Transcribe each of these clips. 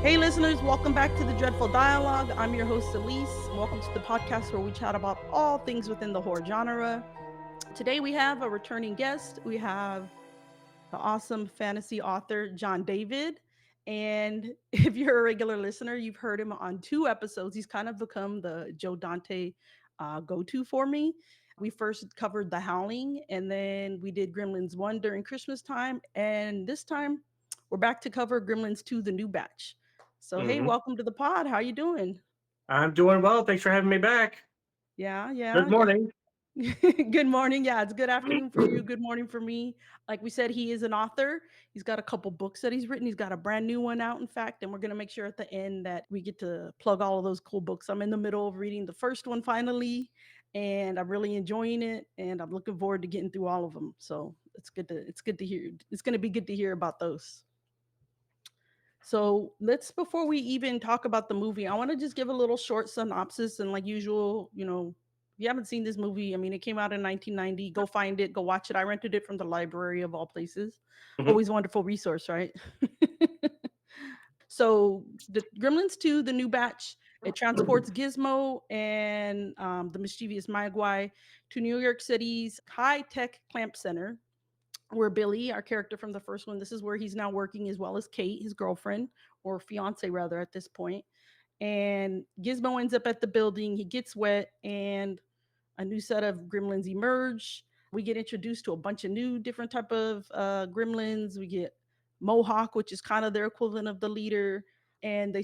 Hey, listeners, welcome back to the Dreadful Dialogue. I'm your host, Alyse. Welcome to the podcast where we chat about all things within the horror genre. Today, we have a returning guest. We have the awesome fantasy author, Jon David. And if you're a regular listener, you've heard him on 2 episodes. He's kind of become the Joe Dante go-to for me. We first covered The Howling, and then we did Gremlins 1 during Christmas time. And this time, we're back to cover Gremlins 2, the new batch. So, hey, hmm welcome to the pod. How you doing? I'm doing well. Thanks for having me back. Yeah, Good yeah. morning. Good morning. Yeah, it's good afternoon for you. Good morning for me. Like we said, he is an author. He's got a couple books that he's written. He's got a brand new one out, in fact, and we're going to make sure at the end that we get to plug all of those cool books. I'm in the middle of reading the first one finally, and I'm really enjoying it, and I'm looking forward to getting through all of them. So it's good to hear. It's going to be good to hear about those. So let's, before we even talk about the movie, I want to just give a little short synopsis. And like usual, if you haven't seen this movie, I mean, it came out in 1990. Go find it, go watch it. I rented it from the library of all places. hmm Always a wonderful resource, right? So the Gremlins 2, the new batch, it transports Gizmo and the mischievous Mogwai to New York City's high-tech clamp center, where Billy, our character from the first one, this is where he's now working, as well as Kate, his girlfriend, or fiance rather at this point. And Gizmo ends up at the building. He gets wet, and a new set of gremlins emerge. We get introduced to a bunch of new different type of gremlins. We get Mohawk, which is kind of their equivalent of the leader, and they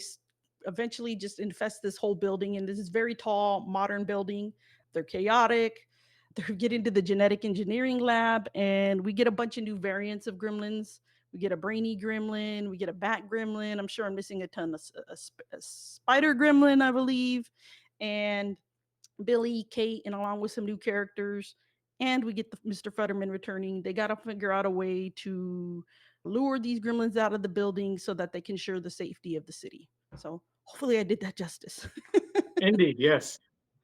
eventually just infest this whole building. And this is very tall, modern building. They're chaotic. They get into the genetic engineering lab, and we get a bunch of new variants of gremlins. We get a brainy gremlin. We get a bat gremlin. I'm sure I'm missing a ton of a spider gremlin, I believe, and Billy, Kate, and along with some new characters. And we get the Mr. Futterman returning. They got to figure out a way to lure these gremlins out of the building so that they can ensure the safety of the city. So hopefully I did that justice. Indeed, yes.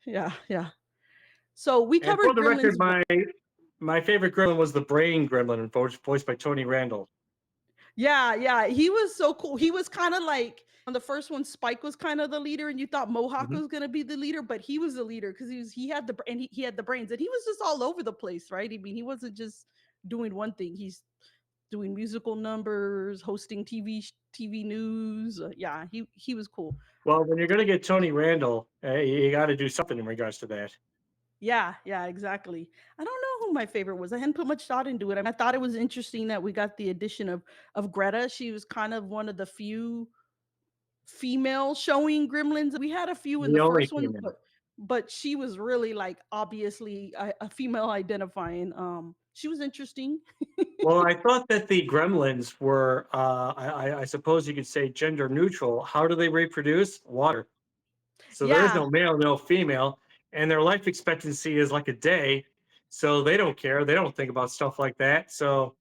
Yeah, yeah. So we And for covered the record, Gremlins. my favorite gremlin was the Brain Gremlin, voiced by Tony Randall. Yeah, yeah. He was so cool. He was kind of like on the first one, Spike was kind of the leader, and you thought Mohawk hmm was gonna be the leader, but he was the leader because he had he had the brains, and he was just all over the place, right? I mean, he wasn't just doing one thing. He's doing musical numbers, hosting TV news. Yeah, he was cool. Well, when you're going to get Tony Randall, you got to do something in regards to that. Yeah, yeah, exactly. I don't know who my favorite was. I hadn't put much thought into it. I thought it was interesting that we got the addition of Greta. She was kind of one of the few female showing gremlins. We had a few in the The only first one, female. but she was really like obviously a female identifying. She was interesting. Well, I thought that the gremlins were, I suppose you could say, gender neutral. How do they reproduce? Water. So there is Yeah, no male, no female, and their life expectancy is like a day. So they don't care. They don't think about stuff like that. So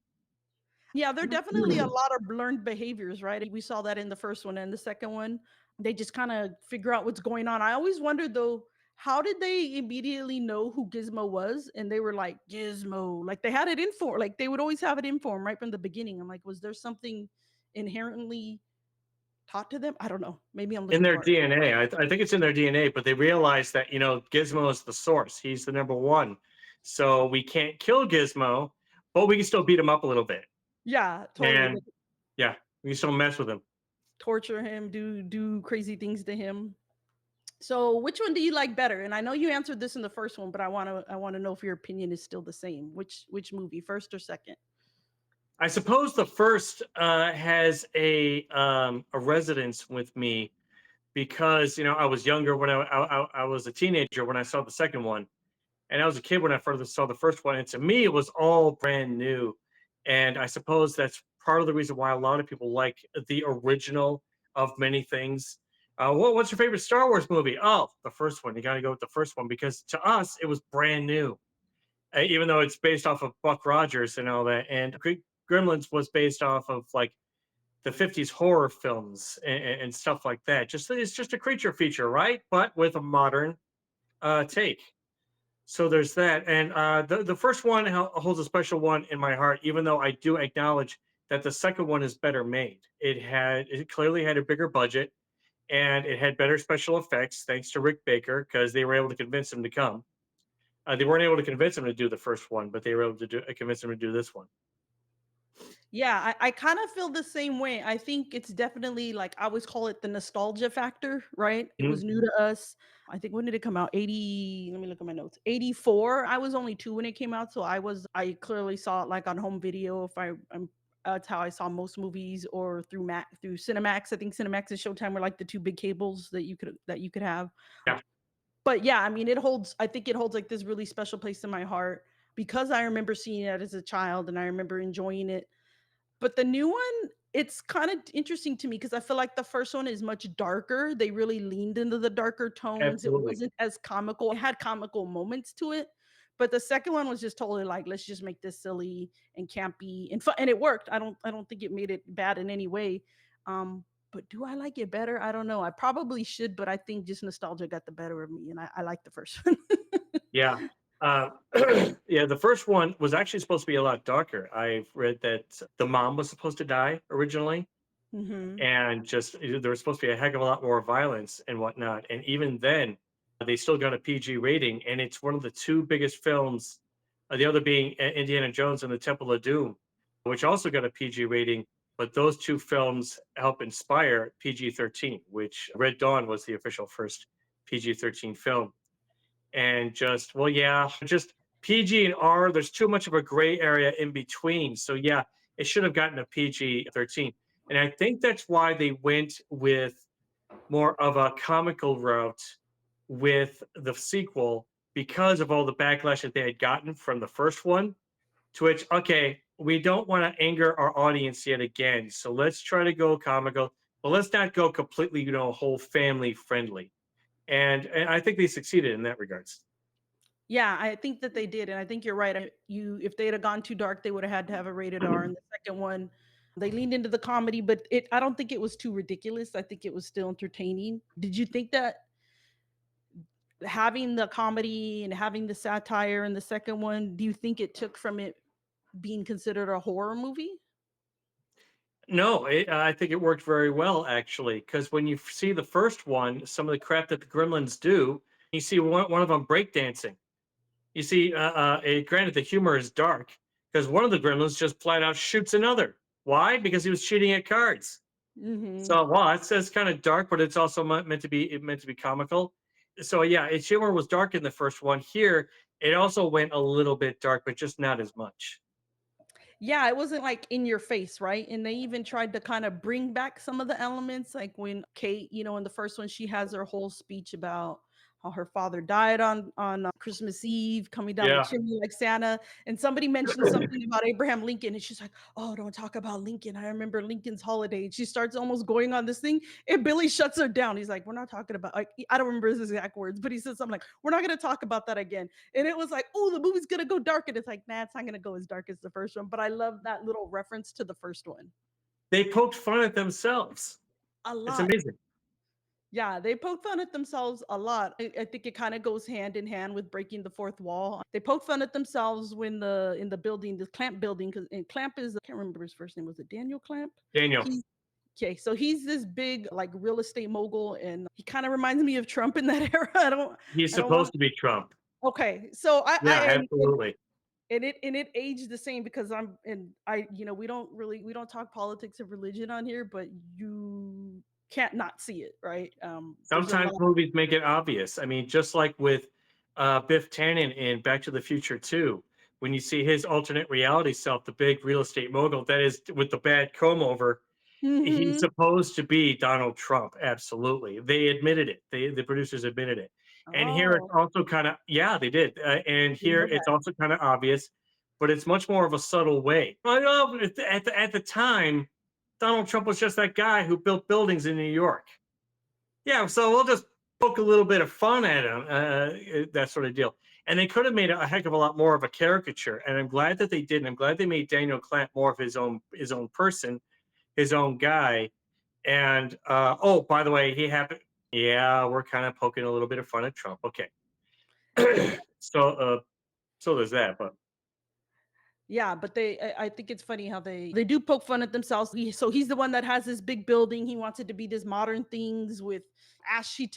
yeah, they're definitely a lot of learned behaviors, right? We saw that in the first one and the second one. They just kind of figure out what's going on. I always wondered though, how did they immediately know who Gizmo was? And they were like, Gizmo. Like they had it in for, like they would always have it in for them right from the beginning. I'm like, was there something inherently taught to them? I don't know. Maybe I'm in looking their for it. DNA. I think it's in their DNA, but they realize that, Gizmo is the source. He's the number one. So we can't kill Gizmo, but we can still beat him up a little bit. Yeah, totally. And yeah, we can still mess with him. Torture him, do crazy things to him. So, which one do you like better? And I know you answered this in the first one, but I want to know if your opinion is still the same. Which movie, first or second? I suppose the first has a residence with me because I was younger when I was a teenager when I saw the second one, and I was a kid when I first saw the first one. And to me, it was all brand new. And I suppose that's part of the reason why a lot of people like the original of many things. What's your favorite Star Wars movie? Oh, the first one. You got to go with the first one because to us, it was brand new, even though it's based off of Buck Rogers and all that. And Gremlins was based off of like the 50s horror films and stuff like that. It's just a creature feature, right? But with a modern take. So there's that, and the first one holds a special one in my heart, even though I do acknowledge that the second one is better made. It clearly had a bigger budget and it had better special effects thanks to Rick Baker because they were able to convince him to come. They weren't able to convince him to do the first one, but they were able to convince him to do this one. Yeah, I kind of feel the same way. I think it's definitely like I always call it the nostalgia factor, right? It Mhm. was new to us. I think when did it come out? 80, let me look at my notes. 84. I was only 2 when it came out, so I clearly saw it like on home video if I'm that's how I saw most movies or through Cinemax. I think Cinemax and Showtime were like the two big cables that you could have. Yeah, But yeah, I mean I think it holds like this really special place in my heart because I remember seeing it as a child and I remember enjoying it, but the new one, it's kinda interesting to me because I feel like the first one is much darker. They really leaned into the darker tones. It absolutely. wasn't as comical. It had comical moments to it, but the second one was just totally like, "Let's just make this silly and campy and fun," and it worked. I don't think it made it bad in any way. But do I like it better? I don't know. I probably should, but I think just nostalgia got the better of me, and I like the first one. Yeah. Uh, yeah, the first one was actually supposed to be a lot darker. I've read that the mom was supposed to die originally, Mhm. and just there was supposed to be a heck of a lot more violence and whatnot. And even then, they still got a PG rating, and it's one of the two biggest films. The other being Indiana Jones and the Temple of Doom, which also got a PG rating. But those two films help inspire PG-13, which Red Dawn was the official first PG-13 film. And just, well, yeah, just PG and R. There's too much of a gray area in between. So yeah, it should have gotten a PG-13. And I think that's why they went with more of a comical route with the sequel because of all the backlash that they had gotten from the first one. To which, okay, we don't want to anger our audience yet again. So let's try to go comical, but let's not go completely, whole family friendly. And I think they succeeded in that regards. Yeah, I think that they did, and I think you're right. If they'd have gone too dark, they would have had to have a rated R. And the second one, they leaned into the comedy, but I don't think it was too ridiculous. I think it was still entertaining. Did you think that having the comedy and having the satire in the second one, do you think it took from it being considered a horror movie? No, I think it worked very well actually, because when you see the first one, some of the crap that the Gremlins do, you see one of them breakdancing. You see, granted, the humor is dark because one of the Gremlins just flat out shoots another. Why? Because he was cheating at cards. Mhm. So, well, it says kind of dark, but it's also meant to be comical. So, yeah, its humor was dark in the first one. Here, it also went a little bit dark, but just not as much. Yeah, it wasn't like in your face, right? And they even tried to kind of bring back some of the elements, like when Kate, in the first one, she has her whole speech about how her father died on Christmas Eve, coming down the Yeah, chimney like Santa. And somebody mentioned something about Abraham Lincoln, and she's like, "Oh, don't talk about Lincoln. I remember Lincoln's holiday." And she starts almost going on this thing, and Billy shuts her down. He's like, "We're not talking about like I don't remember his exact words, but he says something like, "We're not going to talk about that again." And it was like, oh, the movie's gonna go dark. And it's like, nah, it's not gonna go as dark as the first one. But I love that little reference to the first one. they poked fun at themselves. A It's lot. amazing. Yeah, they poke fun at themselves a lot. I think it kind of goes hand in hand with breaking the fourth wall. They poke fun at themselves when the in the building, the Clamp building, because Clamp is I can't remember his first name. Was it Daniel Clamp? Daniel, He Okay, so he's this big like real estate mogul, and he kind of reminds me of Trump in that era. he's I don't want. supposed to be Trump. Okay, so Yeah, and absolutely. it aged the same because we don't talk politics or religion on here, but you can't not see it, right? There's a Sometimes lot. movies make it obvious. I mean, just like with Biff Tannen in Back to the Future 2, when you see his alternate reality self, the big real estate mogul that is with the bad comb over, he's Mhm. supposed to be Donald Trump. Absolutely. They admitted it. The producers admitted it. And here it's Oh, also kind of, yeah, they did. And didn't here know it's that. also kind of obvious, but it's much more of a subtle way. I know at the time, Donald Trump was just that guy who built buildings in New York. Yeah, so we'll just poke a little bit of fun at him, that sort of deal. And they could have made a heck of a lot more of a caricature. And I'm glad that they didn't. I'm glad they made Daniel Clamp more of his own person, his own guy. And oh, by the way, he happened. Yeah, we're kind of poking a little bit of fun at Trump. Okay, so so there's that. But Yeah, but I think it's funny how they do poke fun at themselves. So he's the one that has this big building. He wants it to be this modern things with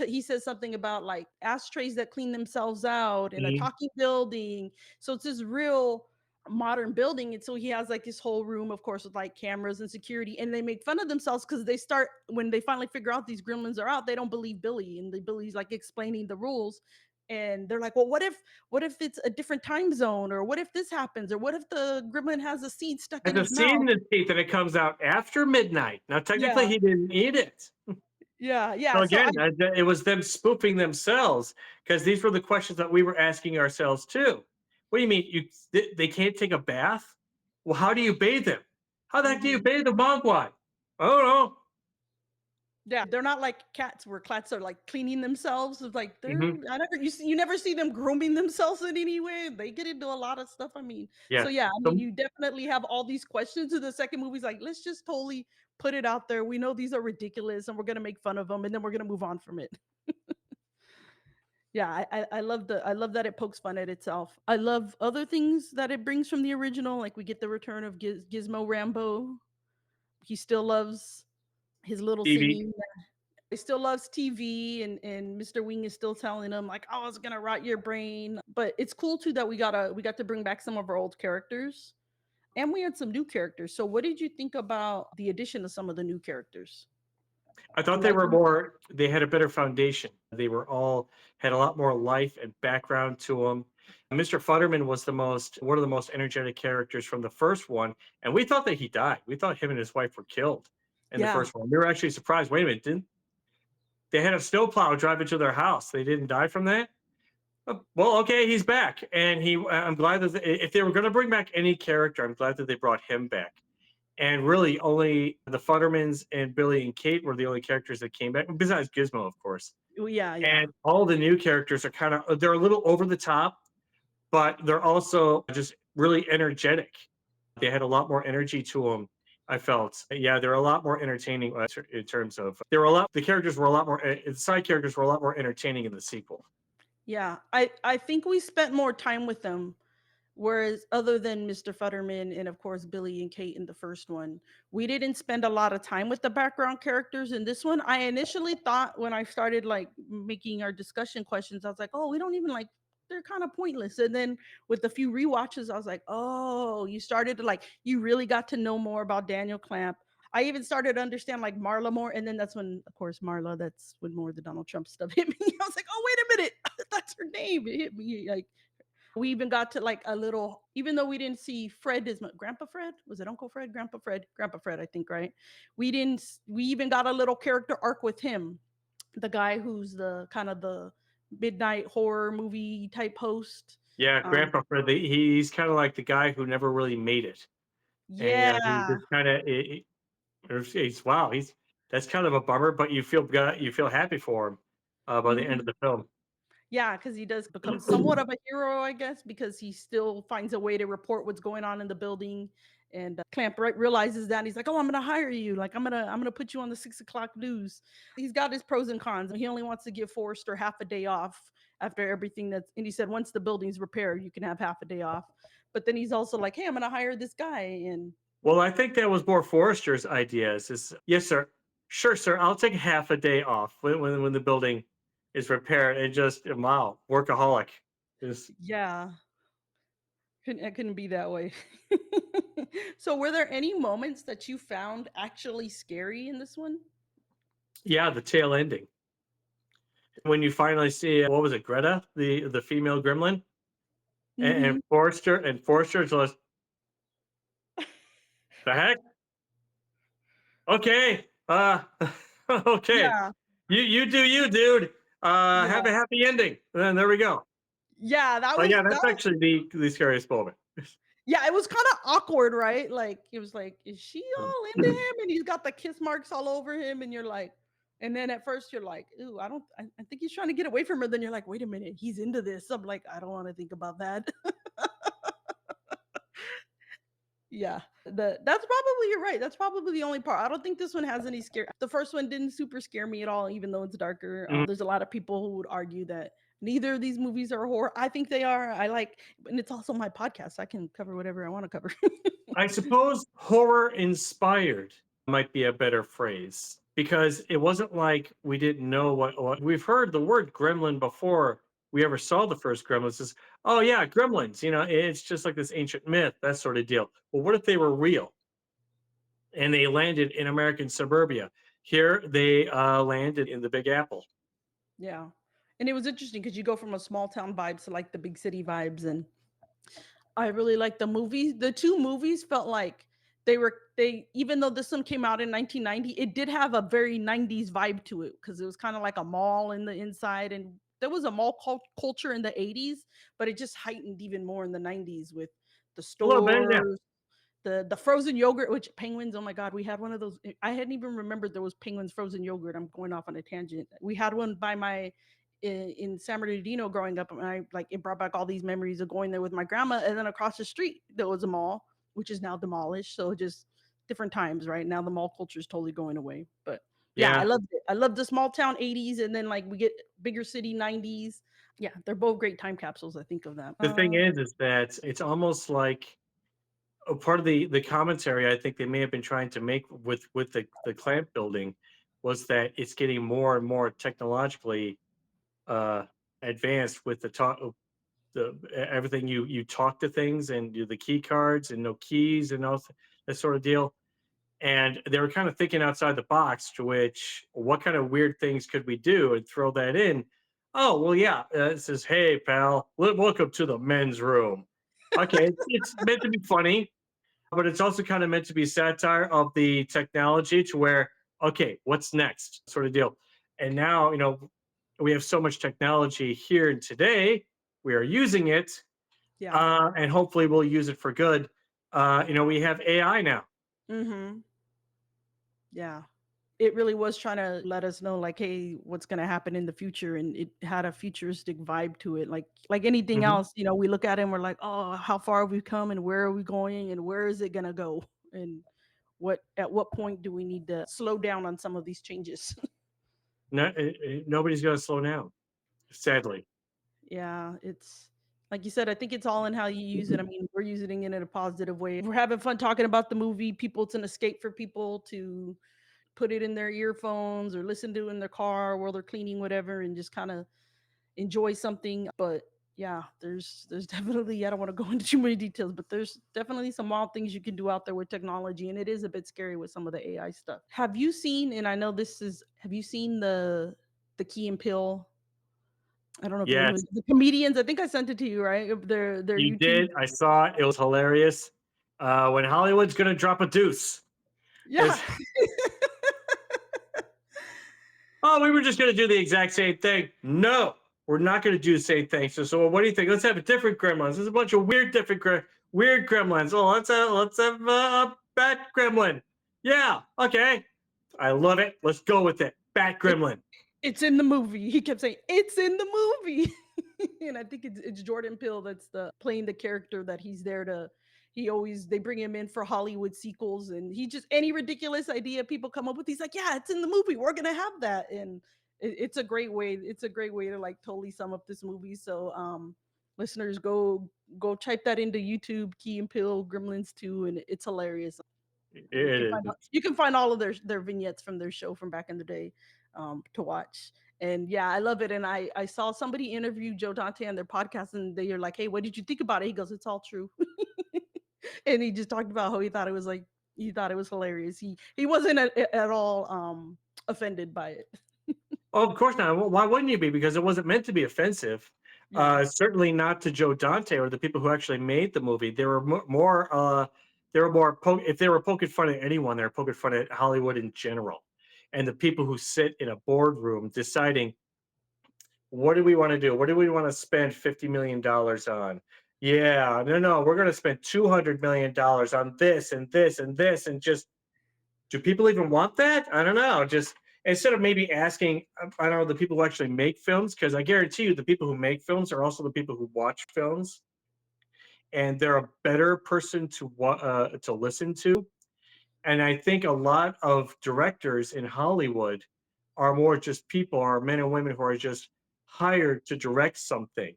he says something about like ashtrays that clean themselves out and a Mhm. talking building. So it's this real modern building. And so he has like this whole room, of course, with like cameras and security. And they make fun of themselves because they start when they finally figure out these gremlins are out, they don't believe Billy. And the Billy's like explaining the rules. And they're like, well, what if it's a different time zone, or what if this happens, or what if the gremlin has a seed stuck Has in a his seed in mouth? his teeth and it comes out after midnight. Now, technically, Yeah, he didn't eat it. yeah. So So I again, it was them spoofing themselves because these were the questions that we were asking ourselves too. What do you mean they can't take a bath? Well, how do you bathe them? How the heck do you mhm. bathe a mogwai? I don't know. Yeah, they're not like cats where cats are like cleaning themselves. It's like Hmm. you never see them grooming themselves in any way. They get into a lot of stuff. I mean, so Yeah. yeah, I mean, So, you definitely have all these questions. In the second movie's like, let's just totally put it out there. We know these are ridiculous, and we're gonna make fun of them, and then we're gonna move on from it. Yeah, I love that it pokes fun at itself. I love other things that it brings from the original, like we get the return of Gizmo Rambo. He still loves his little TV. singing. He still loves TV, and Mr. Wing is still telling him like, "Oh, it's gonna rot your brain." But it's cool too that we got to bring back some of our old characters, and we had some new characters. So, what did you think about the addition of some of the new characters? I Do thought you they like were them? more. They had a better foundation. They were all had a lot more life and background to them. Mr. Futterman was the most one of the most energetic characters from the first one, and we thought that he died. We thought him and his wife were killed in the Yeah. first one. We were actually surprised. Wait a minute, didn't they had a snowplow drive into their house? They didn't die from that. Well, okay, he's back, and I'm glad that if they were going to bring back any character, I'm glad that they brought him back. And really, only the Futtermans and Billy and Kate were the only characters that came back, besides Gizmo, of course. Oh, yeah, yeah. And all the new characters are kind of they're a little over the top, but they're also just really energetic. They had a lot more energy to them. I felt, yeah, they're a lot more entertaining in terms of they were a lot. The characters were a lot more. The side characters were a lot more entertaining in the sequel. Yeah. I think we spent more time with them. Whereas other than Mr. Futterman and of course Billy and Kate in the first one, we didn't spend a lot of time with the background characters in this one. I initially thought when I started like making our discussion questions, I was like, oh, we don't even like they're kind of pointless. And then with a few rewatches, I was like, oh, you started to like you really got to know more about Daniel Clamp. I even started to understand like Marla more, and then that's when, of course, Marla. That's when more of the Donald Trump stuff hit me. I was like, "Oh, wait a minute, that's her name." It hit me like we even got to like a little, even though we didn't see Fred as much. Grandpa Fred? Was it Uncle Fred? Grandpa Fred? Grandpa Fred, I think, right? We even got a little character arc with him. The guy who's the kind of the midnight horror movie type host. Yeah, Um, Grandpa Fred. He's kind of like the guy who never really made it, and he yeah. just kind of he's wow. He's that's kind of a bummer, but you feel happy for him by the end of Mhm. the film. Yeah, because he does become somewhat of a hero, I guess, because he still finds a way to report what's going on in the building. And Clamp realizes that and he's like, "Oh, I'm gonna hire you. Like, I'm gonna put you on the 6 o'clock news." He's got his pros and cons. He only wants to give Forrester half a day off after everything that's. And he said, once the building's repaired, you can have half a day off. But then he's also like, "Hey, I'm gonna hire this guy." And Well, I think that was more Forrester's ideas. Is yes, sir, sure, sir. I'll take half a day off when the building is repaired. And just wow, workaholic. Is yeah, it couldn't be that way. So, were there any moments that you found actually scary in this one? yeah, the tail ending when you finally see what was it, Greta, the female gremlin, Hmm. And Forrester's just the heck. Okay, okay, Yeah, you do you, dude. Have yeah, a happy ending. And there we go. yeah, But yeah, that that's was actually the scariest moment. yeah, it was kinda awkward, right? Like, it was like, "Is she all into him?" And he's got the kiss marks all over him, and you're like and then at first you're like, "Ooh, I think he's trying to get away from her." Then you're like, "Wait a minute, he's into this." I'm like, "I don't wanna think about that." Yeah, that's probably you're right, that's probably the only part. I don't think this one has any scare the first one didn't super scare me at all, even though it's darker. Mhm. There's a lot of people who would argue that Neither of these movies are horror. I think they are. I like, and it's also my podcast. I can cover whatever I want to cover. I suppose horror inspired might be a better phrase because it wasn't like we didn't know what we've heard the word gremlin before we ever saw the first gremlins. Is oh yeah, gremlins. It's just like this ancient myth, that sort of deal. Well, what if they were real and they landed in American suburbia? Here they landed in the Big Apple. Yeah. And it was interesting because you go from a small town vibes to like the big city vibes. And I really like the movies. The two movies felt like they even though this one came out in 1990, it did have a very 90s vibe to it because it was kind of like a mall in the inside, and there was a mall culture in the 80s, but it just heightened even more in the 90s with the A little bit, yeah. stores, the frozen yogurt, which penguins, oh my god, we had one of those. I hadn't even remembered there was penguins frozen yogurt. I'm going off on a tangent. We had one by my in San Bernardino growing up, and I like it brought back all these memories of going there with my grandma. And then across the street there was a mall, which is now demolished. So just different times, right? Now the mall culture is totally going away. But yeah, I Yeah. loved it. I loved the small town 80s, and then like we get bigger city 90s. Yeah, they're both great time capsules. I think of that. The thing is that it's almost like a part of the commentary I think they may have been trying to make with the clamp building was that it's getting more and more technologically uh, advanced with the talk everything you talk to things and do the key cards and no keys and all that sort of deal. And they were kind of thinking outside the box, to which what kind of weird things could we do and throw that in? Oh well, yeah. It says, "Hey, pal, welcome to the men's room." Okay, it's meant to be funny, but it's also kind of meant to be satire of the technology to where, okay, what's next, sort of deal. And now, we have so much technology here and today, we are using it, Yeah. and hopefully we'll use it for good. We have AI now. Mm-hmm. Yeah. It really was trying to let us know like, hey, what's going to happen in the future, and it had a futuristic vibe to it. Like anything Hmm. else, we look at it and we're like, "Oh, how far have we come, and where are we going, and where is it going to go?" And at what point do we need to slow down on some of these changes? No, nobody's going to slow down, sadly. Yeah, it's like you said, I think it's all in how you use it. I mean, we're using it in a positive way. If we're having fun talking about the movie, people, it's an escape for people to put it in their earphones or listen to it in their car while they're cleaning, whatever, and just kind of enjoy something. But yeah, there's definitely, I don't want to go into too many details, but there's definitely some wild things you can do out there with technology, and it is a bit scary with some of the AI stuff. Have you seen, and I know this is, have you seen the Key and Pill? I don't know if you know Yes, the comedians. I think I sent it to you, right? Their you YouTube. did. I saw it. It was hilarious. When Hollywood's going to drop a deuce. Yeah. Is Oh, we were just going to do the exact same thing. No, we're not going to do the same thing. So what do you think? Let's have a different gremlins. There's a bunch of weird, different, weird gremlins. Oh, let's have a bat gremlin. Yeah, okay. I love it. Let's go with it. Bat It gremlin. it's in the movie. He kept saying, "It's in the movie." And I think it's Jordan Peele that's playing the character that he's there to. He always they bring him in for Hollywood sequels, and he just any ridiculous idea people come up with, he's like, "Yeah, it's in the movie. We're gonna have that." And it's a great way. It's a great way to like totally sum up this movie. So, listeners, go type that into YouTube, Key and Peele Gremlins 2, and it's hilarious. It is. You can find all of their vignettes from their show from back in the day, to watch. And yeah, I love it. And I saw somebody interview Joe Dante on their podcast, and they are like, "Hey, what did you think about it?" He goes, "It's all true." And he just talked about how he thought it was hilarious. He wasn't at all offended by it. Oh, of course not. Well, why wouldn't you be? Because it wasn't meant to be offensive. Yeah. Certainly not to Joe Dante or the people who actually made the movie. They were more. They were more. If they were poking fun at anyone, they were poking fun at Hollywood in general, and the people who sit in a boardroom deciding what do we want to do? What do we want to spend $50 million on? Yeah, no, we're going to spend $200 million on this and this and this, and just do people even want that? I don't know. Just instead of maybe asking, I don't know, the people who actually make films, because I guarantee you the people who make films are also the people who watch films, and they're a better person to listen to. And I think a lot of directors in Hollywood are more just people, are men and women who are just hired to direct something,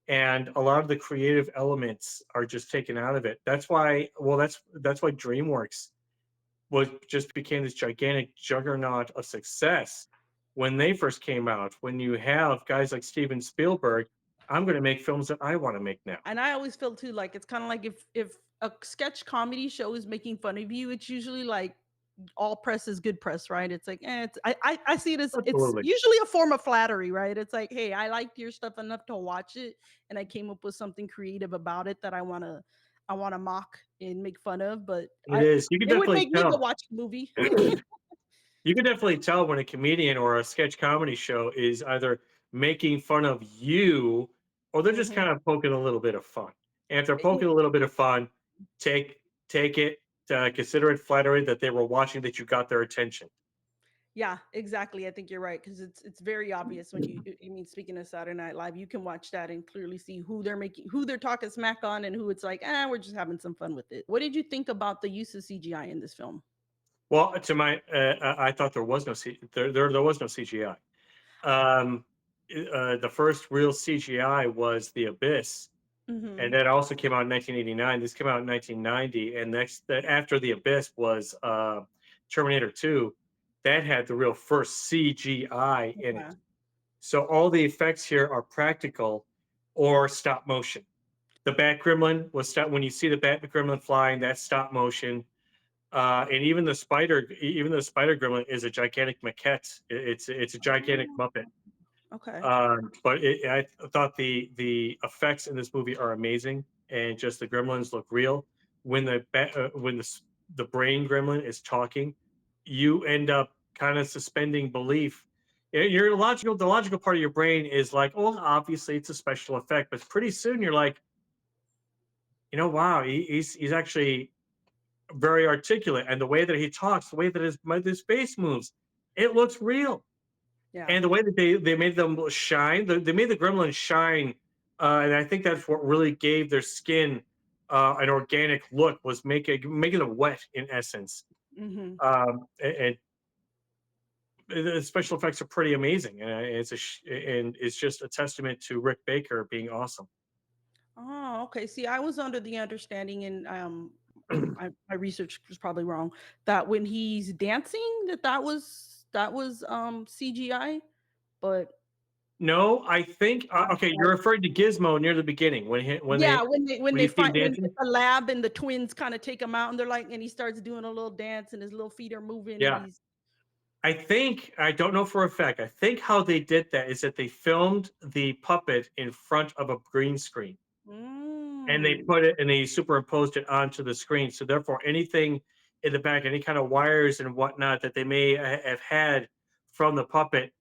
and a lot of the creative elements are just taken out of it. That's why, well, that's why DreamWorks was just became this gigantic juggernaut of success when they first came out. When you have guys like Steven Spielberg, I'm going to make films that I want to make now. And I always feel too like it's kind of like if a sketch comedy show is making fun of you, it's usually like all press is good press, right? It's like, I see it as it's Absolutely, usually a form of flattery, right? It's like, hey, I liked your stuff enough to watch it, and I came up with something creative about it that I wanna mock and make fun of, but it is. You can it would definitely make me go tell. watch a movie. You can definitely tell when a comedian or a sketch comedy show is either making fun of you or they're just Mhm. kind of poking a little bit of fun. And if they're It poking a little bit of fun, take it, consider it flattery that they were watching, that you got their attention. Yeah, exactly. I think you're right because it's very obvious when I mean, speaking of Saturday Night Live, you can watch that and clearly see who they're talking smack on, and who it's like, we're just having some fun with it. What did you think about the use of CGI in this film? Well, to my, I thought there was no there was no CGI. Um, the first real CGI was The Abyss, and Hmm. that also came out in 1989. This came out in 1990, and after The Abyss was Terminator 2. That had the real first CGI in Okay. it. So all the effects here are practical or stop motion. The Bat Gremlin was stop when you see the Bat Gremlin flying, that's stop motion. And even the Spider Gremlin is a gigantic maquette. It's a gigantic Oh, Muppet. okay. But I thought the effects in this movie are amazing, and just the gremlins look real. When the brain gremlin is talking, you end up kind of suspending belief. The logical part of your brain is like, oh, obviously it's a special effect, but pretty soon you're like, wow, he's actually very articulate, and the way that he talks, the way that his face moves, it looks real. Yeah. And the way that they made them shine, they made the gremlins shine, and I think that's what really gave their skin an organic look, was making them wet in essence. Hmm. And the special effects are pretty amazing, and it's just a testament to Rick Baker being awesome. Oh, okay. See, I was under the understanding, and my research was probably wrong, that when he's dancing, that was CGI, but No, I think okay, I you're referring to Gizmo near the beginning yeah, when when they you see him find when dancing. at the lab and the twins kinda take him out and they're like and he starts doing a little dance and his little feet are moving and Yeah, he's I don't know for a fact. I think how they did that is that they filmed the puppet in front of a green screen, and they mm. put it and they superimposed it onto the screen. So therefore, anything in the back, any kind of wires and whatnot that they may have had from the puppet,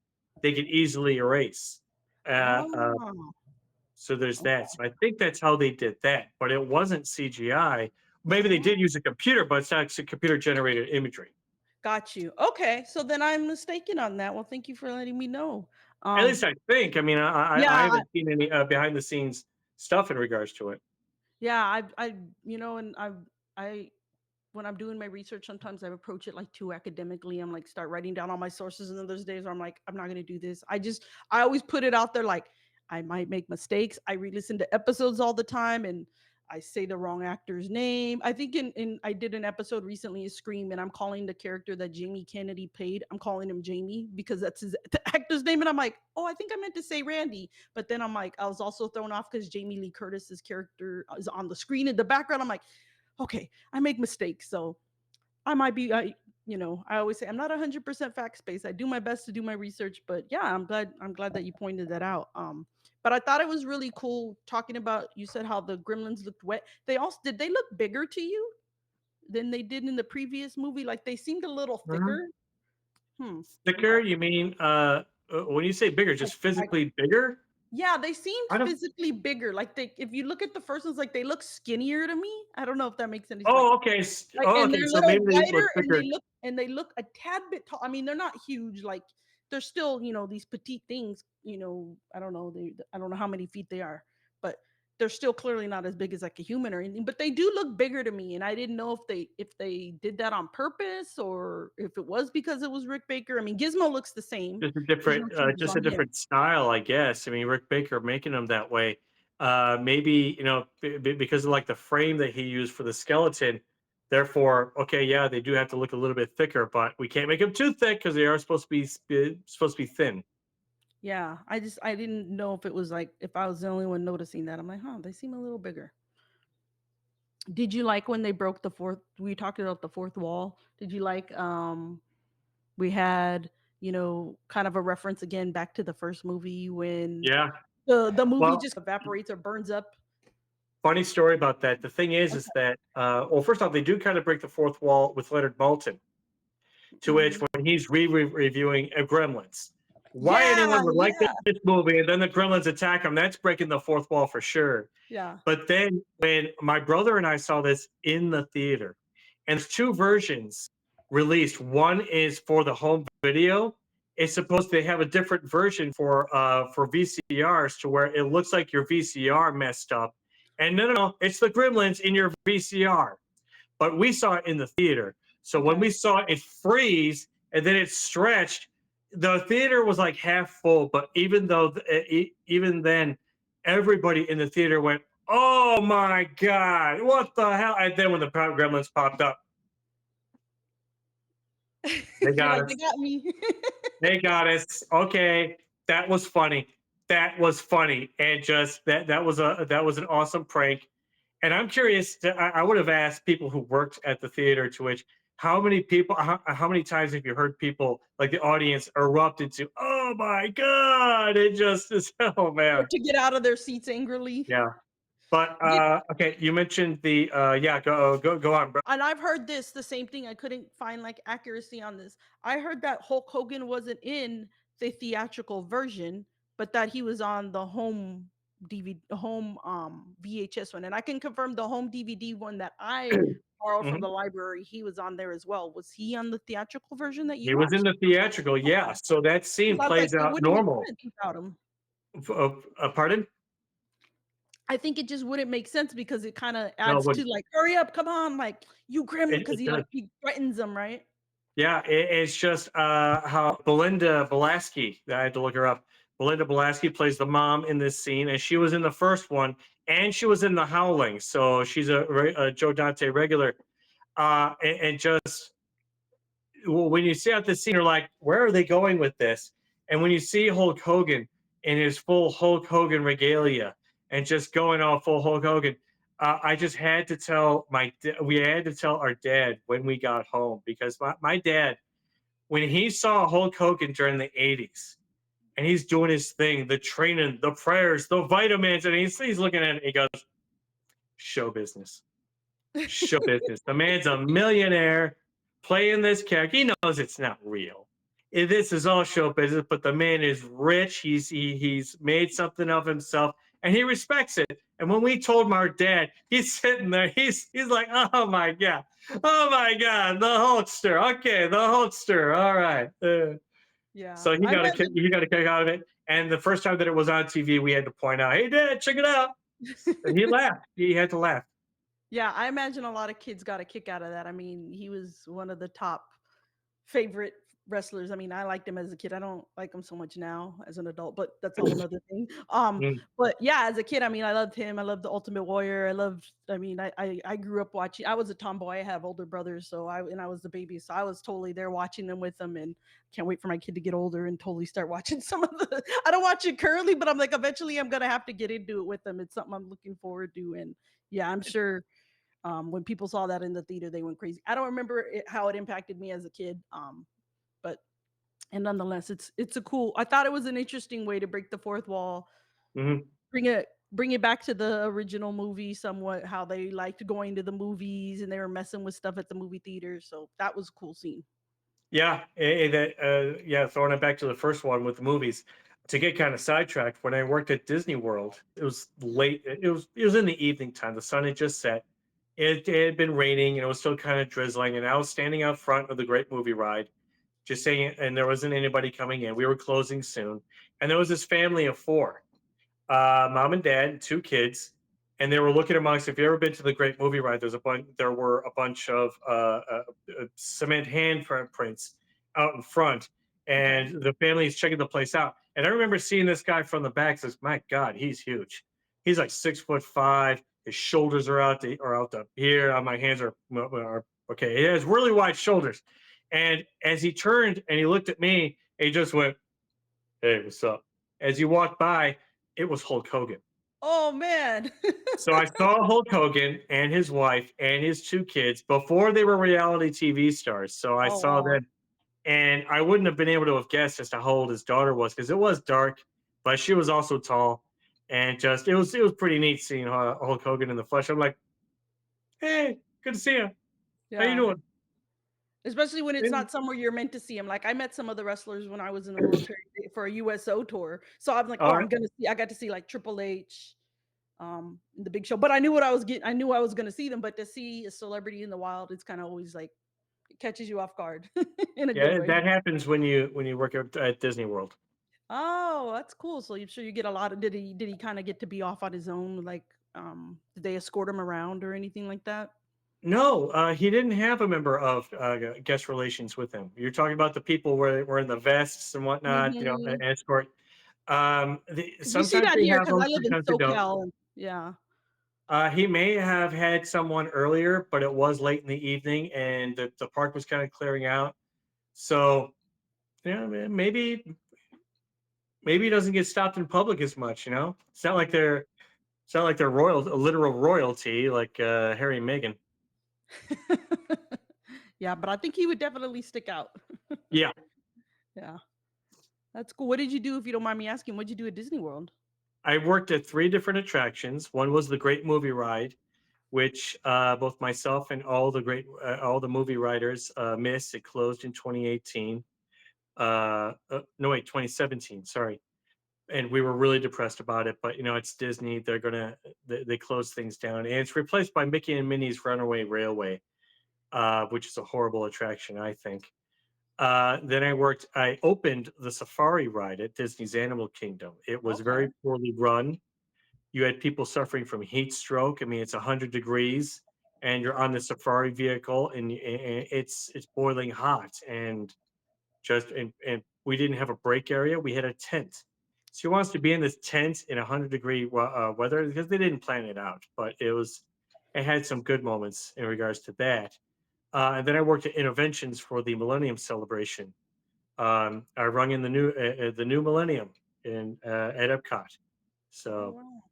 they could easily erase. Uh, uh, Oh, so there's that. okay. So I think that's how they did that, but it wasn't CGI. Maybe they did Oh, use a computer, but it's not computer generated imagery. got you. Okay, so then I'm mistaken on that. Well, thank you for letting me know. At Um, least I think. I mean, I yeah, haven't seen any behind the scenes stuff in regards to it. yeah, and I when I'm doing my research, sometimes I approach it like too academically. I'm like start writing down all my sources, and then there's days where I'm like, I'm not gonna do this. I always put it out there like I might make mistakes. I re-listen to episodes all the time and I say the wrong actor's name. I think in I did an episode recently, a Scream, and I'm calling the character that Jamie Kennedy played. I'm calling him Jamie because that's his the actor's name. And I'm like, oh, I think I meant to say Randy. But then I'm like, I was also thrown off because Jamie Lee Curtis's character is on the screen in the background. I'm like, okay, I make mistakes. So I might be, I always say I'm not 100% fact based. I do my best to do my research, but yeah, I'm glad that you pointed that out. But I thought it was really cool talking about, you said how the gremlins looked wet. Did they look bigger to you than they did in the previous movie? Like they seemed a little Mhm. thicker. Hmm. Thicker? Okay. You mean when you say bigger, Like, just like physically bigger? yeah, they seemed I don't. physically bigger. Like if you look at the first ones, like they look skinnier to me. I don't know if that makes any sense. Oh, okay. Oh, And okay. they're a So little maybe they wider look and they bigger. look a tad bit tall. I mean, they're not huge, like they're still, these petite things, I don't know, I don't know how many feet they are, but they're still clearly not as big as like a human or anything, but they do look bigger to me. And I didn't know if they did that on purpose or if it was because it was Rick Baker. I mean, Gizmo looks the same. There's no changes Just a on him. different style, I guess. I mean, Rick Baker making them that way. Maybe because of like the frame that he used for the skeleton. Therefore, okay, yeah, they do have to look a little bit thicker, but we can't make them too thick because they are supposed to be supposed to be thin. Yeah, I didn't know if it was like if I was the only one noticing that. I'm like, huh, they seem a little bigger. Did you like when they broke the fourth? We talked about the fourth wall. Did you like we had, kind of a reference again back to the first movie when Yeah. the movie Well, just evaporates or burns up? funny story about that. The thing is Okay. that well, first off, they do kind of break the fourth wall with Leonard Maltin, to which Mhm. when he's reviewing Gremlins, why Yeah, anyone would like yeah, this movie, and then the Gremlins attack him, that's breaking the fourth wall for sure. yeah. But then when my brother and I saw this in the theater, and there's two versions released. One is for the home video. It's supposed they have a different version for VCRs to where it looks like your VCR messed up. And no, it's the Gremlins in your VCR. But we saw it in the theater. So when Okay. we saw it freeze and then it stretched, the theater was like half full. But even though, even then, everybody in the theater went, "Oh my god, what the hell!" And then when the Gremlins popped up, they You're got like, "They us. got me." They got us. Okay, that was funny. That was funny, and just that was an awesome prank. And I'm curious. I would have asked people who worked at the theater to which how many people, how many times have you heard people like the audience erupt into "Oh my god!" It just is. Oh Or man, to get out of their seats angrily. yeah. But okay, you mentioned the yeah. Go on, bro. And I've heard this, the same thing. I couldn't find like accuracy on this. I heard that Hulk Hogan wasn't in the theatrical version, but that he was on the home DVD, home VHS one. And I can confirm the home DVD one that I borrowed from the Mhm. library. He was on there as well. Was he on the theatrical version that you He was in watched? the theatrical, yeah. Okay, So that scene because I was like, plays it out wouldn't make normal. sense without him. Pardon? I think it just wouldn't make sense because it kind of No, adds when to like, hurry up, come on, like you gremlin, because it he does. like he threatens them, right? Yeah, it's just how Belinda Belaski, I had to look her up. Belinda Belaski plays the mom in this scene, and she was in the first one, and she was in The Howling. So she's a Joe Dante regular. And just well, when you see out this scene, you're like, where are they going with this? And when you see Hulk Hogan in his full Hulk Hogan regalia and just going all full Hulk Hogan, I just had to tell we had to tell our dad when we got home because my dad, when he saw Hulk Hogan during the 80s and he's doing his thing, the training, the prayers, the vitamins, and he's looking at it, he goes, show business. Show business. The man's a millionaire playing this character. He knows it's not real. This is all show business, but the man is rich. He's made something of himself, and he respects it. And when we told our dad, he's sitting there. He's like, oh my god, the Hulkster. Okay, the Hulkster. All right. Yeah, So I imagine. he got a kick out of it. And the first time that it was on TV, we had to point out, "Hey, Dad, check it out." And he laughed. He had to laugh. Yeah, I imagine a lot of kids got a kick out of that. I mean, he was one of the top favorite wrestlers. I mean, I liked him as a kid. I don't like him so much now as an adult, but that's a whole nother thing. Mm. But yeah, as a kid, I mean, I loved him. I loved the Ultimate Warrior. I mean, I grew up watching. I was a tomboy. I have older brothers, so I was the baby, so I was totally there watching them with them, and can't wait for my kid to get older and totally start watching some of the. I don't watch it currently, but I'm like, eventually, I'm gonna have to get into it with them. It's something I'm looking forward to, and yeah, I'm sure when people saw that in the theater, they went crazy. I don't remember how it impacted me as a kid, but and nonetheless, it's a cool. I thought it was an interesting way to break the fourth wall, Mhm. bring it back to the original movie somewhat. How they liked going to the movies and they were messing with stuff at the movie theater. So that was a cool scene. Yeah, yeah. Throwing it back to the first one with the movies, to get kind of sidetracked. When I worked at Disney World, it was late. It was in the evening time. The sun had just set. It had been raining, and it was still kind of drizzling. And I was standing out front of the Great Movie Ride, just saying, and there wasn't anybody coming in. We were closing soon, and there was this family of four, mom and dad, and two kids. and they were looking amongst. If you ever been to the Great Movie Ride, there were a bunch of cement handprints out in front, Okay. and the family is checking the place out. And I remember seeing this guy from the back. Says, "My God, he's huge. He's like 6'5". His shoulders are out the here. My hands are okay. He has really wide shoulders." And as he turned and he looked at me, he just went, "Hey, what's up?" As he walked by, it was Hulk Hogan. Oh man. So I saw Hulk Hogan and his wife and his two kids before they were reality TV stars. So I Oh saw wow. them, and I wouldn't have been able to have guessed as to how old his daughter was because it was dark, but she was also tall, and just it was pretty neat seeing Hulk Hogan in the flesh. I'm like, "Hey, good to see you. How you Yeah. doing?" Especially when it's And not somewhere you're meant to see him. Like, I met some of the wrestlers when I was in the military for a USO tour. So I'm like, "Oh, all right, I got to see, like, Triple H, The Big Show." But I knew what I was getting I knew I was gonna see them, but to see a celebrity in the wild, it's kinda always, like, it catches you off guard in a good yeah, way. that happens when you work at Disney World. Oh, that's cool. So you're sure you get a lot of did he kinda get to be off on his own? Like, did they escort him around or anything like that? No, he didn't have a member of guest relations with him. You're talking about the people where they were in the vests and whatnot, Mhm. escort. You see Sometimes that they here have because I them, live in sometimes they don't. SoCal. Yeah. He may have had someone earlier, but it was late in the evening and the park was kind of clearing out. So, yeah, maybe he doesn't get stopped in public as much. It's not like they're literal royalty like Harry and Meghan. Yeah, but I think he would definitely stick out. Yeah, Yeah, that's cool. What did you do, if you don't mind me asking? What'd you do at Disney World? I worked at three different attractions. One was the Great Movie Ride, which both myself and all the movie writers missed. It closed in 2018. No, wait, 2017. Sorry, and we were really depressed about it. But it's Disney; they close things down, and it's replaced by Mickey and Minnie's Runaway Railway, which is a horrible attraction, I think. Then I opened the Safari ride at Disney's Animal Kingdom. It was Okay. very poorly run. You had people suffering from heat stroke. I mean, it's 100 degrees, and you're on the safari vehicle, and it's boiling hot, and we didn't have a break area. We had a tent. So he wants to be in this tent in 100-degree weather because they didn't plan it out, but it had some good moments in regards to that. And then I worked at interventions for the Millennium Celebration. I rung in the new Millennium in at Epcot. Oh, So wow.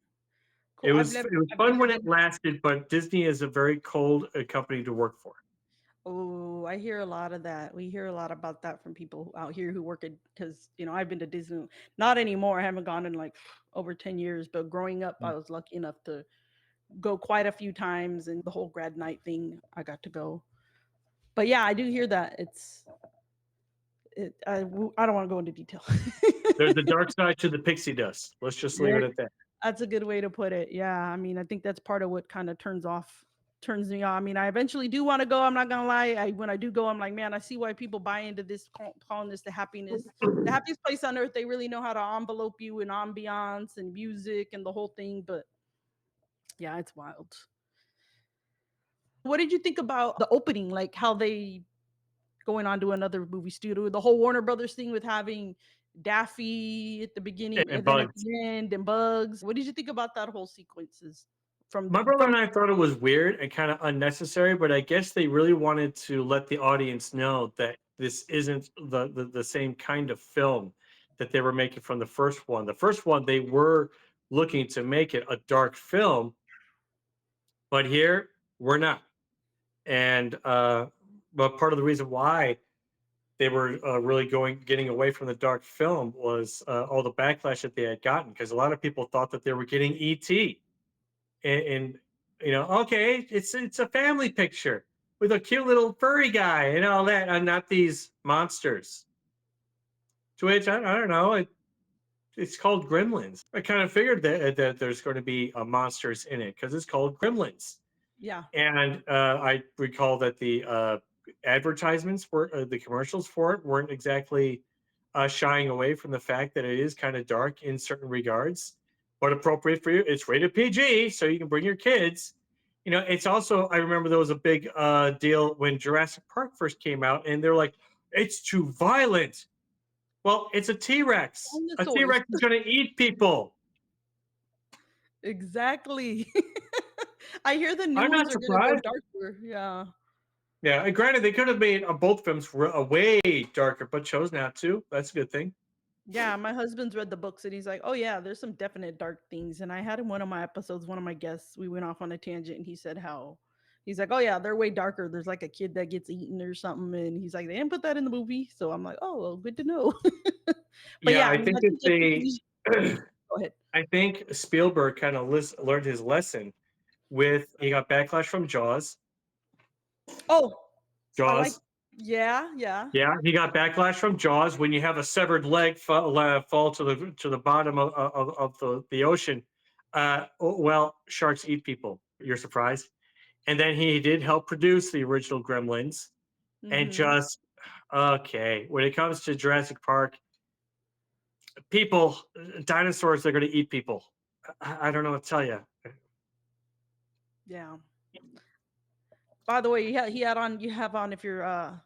Cool. it was it was I've fun never when it done. lasted, but Disney is a very cold company to work for. Oh, I hear a lot of that. We hear a lot about that from people out here who work at, because I've been to Disney, not anymore. I haven't gone in like over 10 years, but growing up, I Mm. was lucky enough to go quite a few times, and the whole grad night thing, I got to go. But yeah, I do hear that. I don't want to go into detail. There's a dark side to the pixie dust. Let's just leave There it at that. That's a good way to put it. Yeah, I mean, I think that's part of what kinda turns me on. I mean, I eventually do wanna go, I'm not gonna lie. When I do go, I'm like, "Man, I see why people buy into this, calling this the happiest place on earth." They really know how to envelope you in ambiance and music and the whole thing, but yeah, it's wild. What did you think about the opening? Like, how they going on to another movie studio, the whole Warner Brothers thing with having Daffy at the beginning And and then at bugs. the end and Bugs. What did you think about that whole sequences My brother from and I thought it was weird and kind of unnecessary, but I guess they really wanted to let the audience know that this isn't the same kind of film that they were making from the first one. The first one, they were looking to make it a dark film, but here we're not. And but part of the reason why they were really getting away from the dark film was all the backlash that they had gotten because a lot of people thought that they were getting ET, and okay, it's a family picture with a cute little furry guy and all that, and not these monsters. To which I don't know, it's called Gremlins. I kind of figured that there's going to be monsters in it because it's called Gremlins. yeah, And I recall that the advertisements were the commercials for it weren't exactly shying away from the fact that it is kind of dark in certain regards. but appropriate for you. It's rated PG, so you can bring your kids. It's also, I remember there was a big deal when Jurassic Park first came out, and they're like, it's too violent. Well, it's a T Rex. A T Dinosaurs. Rex is going to eat people. Exactly. I hear the new I'm ones not are gonna go surprised. darker. Yeah. Yeah, and granted, they could have made both films way darker, but chose not to. That's a good thing. Yeah, my husband's read the books and he's like, "Oh yeah, there's some definite dark things." And I had in one of my episodes, one of my guests, we went off on a tangent and he said how he's like, "Oh yeah, they're way darker. There's like a kid that gets eaten or something." And he's like, "They didn't put that in the movie." So I'm like, "Oh, well, good to know." But Yeah, yeah, I I mean, think I that think the TV. Go ahead. I think Spielberg kind of learned his lesson with he got backlash from Jaws. Oh, I like. Jaws. Yeah, yeah, Yeah, he got backlash from Jaws when you have a severed leg fall to the bottom of the ocean. Well, sharks eat people. You're surprised. And then he did help produce the original Gremlins. And hmm just okay, when it comes to Jurassic Park, people, dinosaurs, they're going to eat people. I don't know what to tell you. yeah. By the way, he had on you have on if you're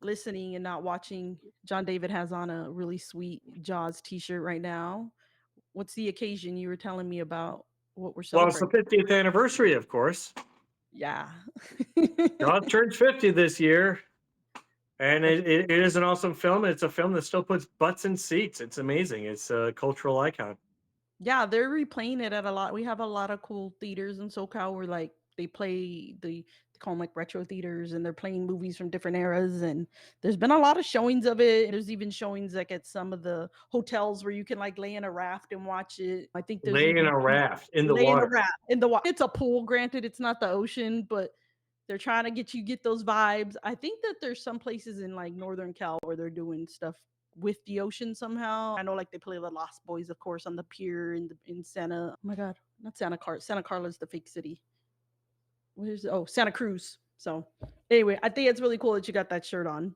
listening and not watching, John David has on a really sweet Jaws t-shirt right now. What's the occasion you were telling me about what we're Well, it's the celebrating? 50th anniversary, of course. Yeah. Jaws turned 50 this year. And That's it is an awesome film. It's a film that still puts butts in seats. It's amazing. It's a cultural icon. yeah, they're replaying it at a lot. We have a lot of cool theaters in SoCal where like they play they call them like retro theaters and they're playing movies from different eras and there's been a lot of showings of it. There's even showings like at some of the hotels where you can like lay in a raft and watch it. I think there's Lay in even a raft in the lay in a water. raft in the water. It's a pool, granted, it's not the ocean, but they're trying to get those vibes. I think that there's some places in like Northern Cal where they're doing stuff with the ocean somehow. I know like they play the Lost Boys, of course, on the pier in Santa. Oh my God, not Santa Car. Santa Carla's the fake city. Where's Santa Cruz. So anyway, I think it's really cool that you got that shirt on.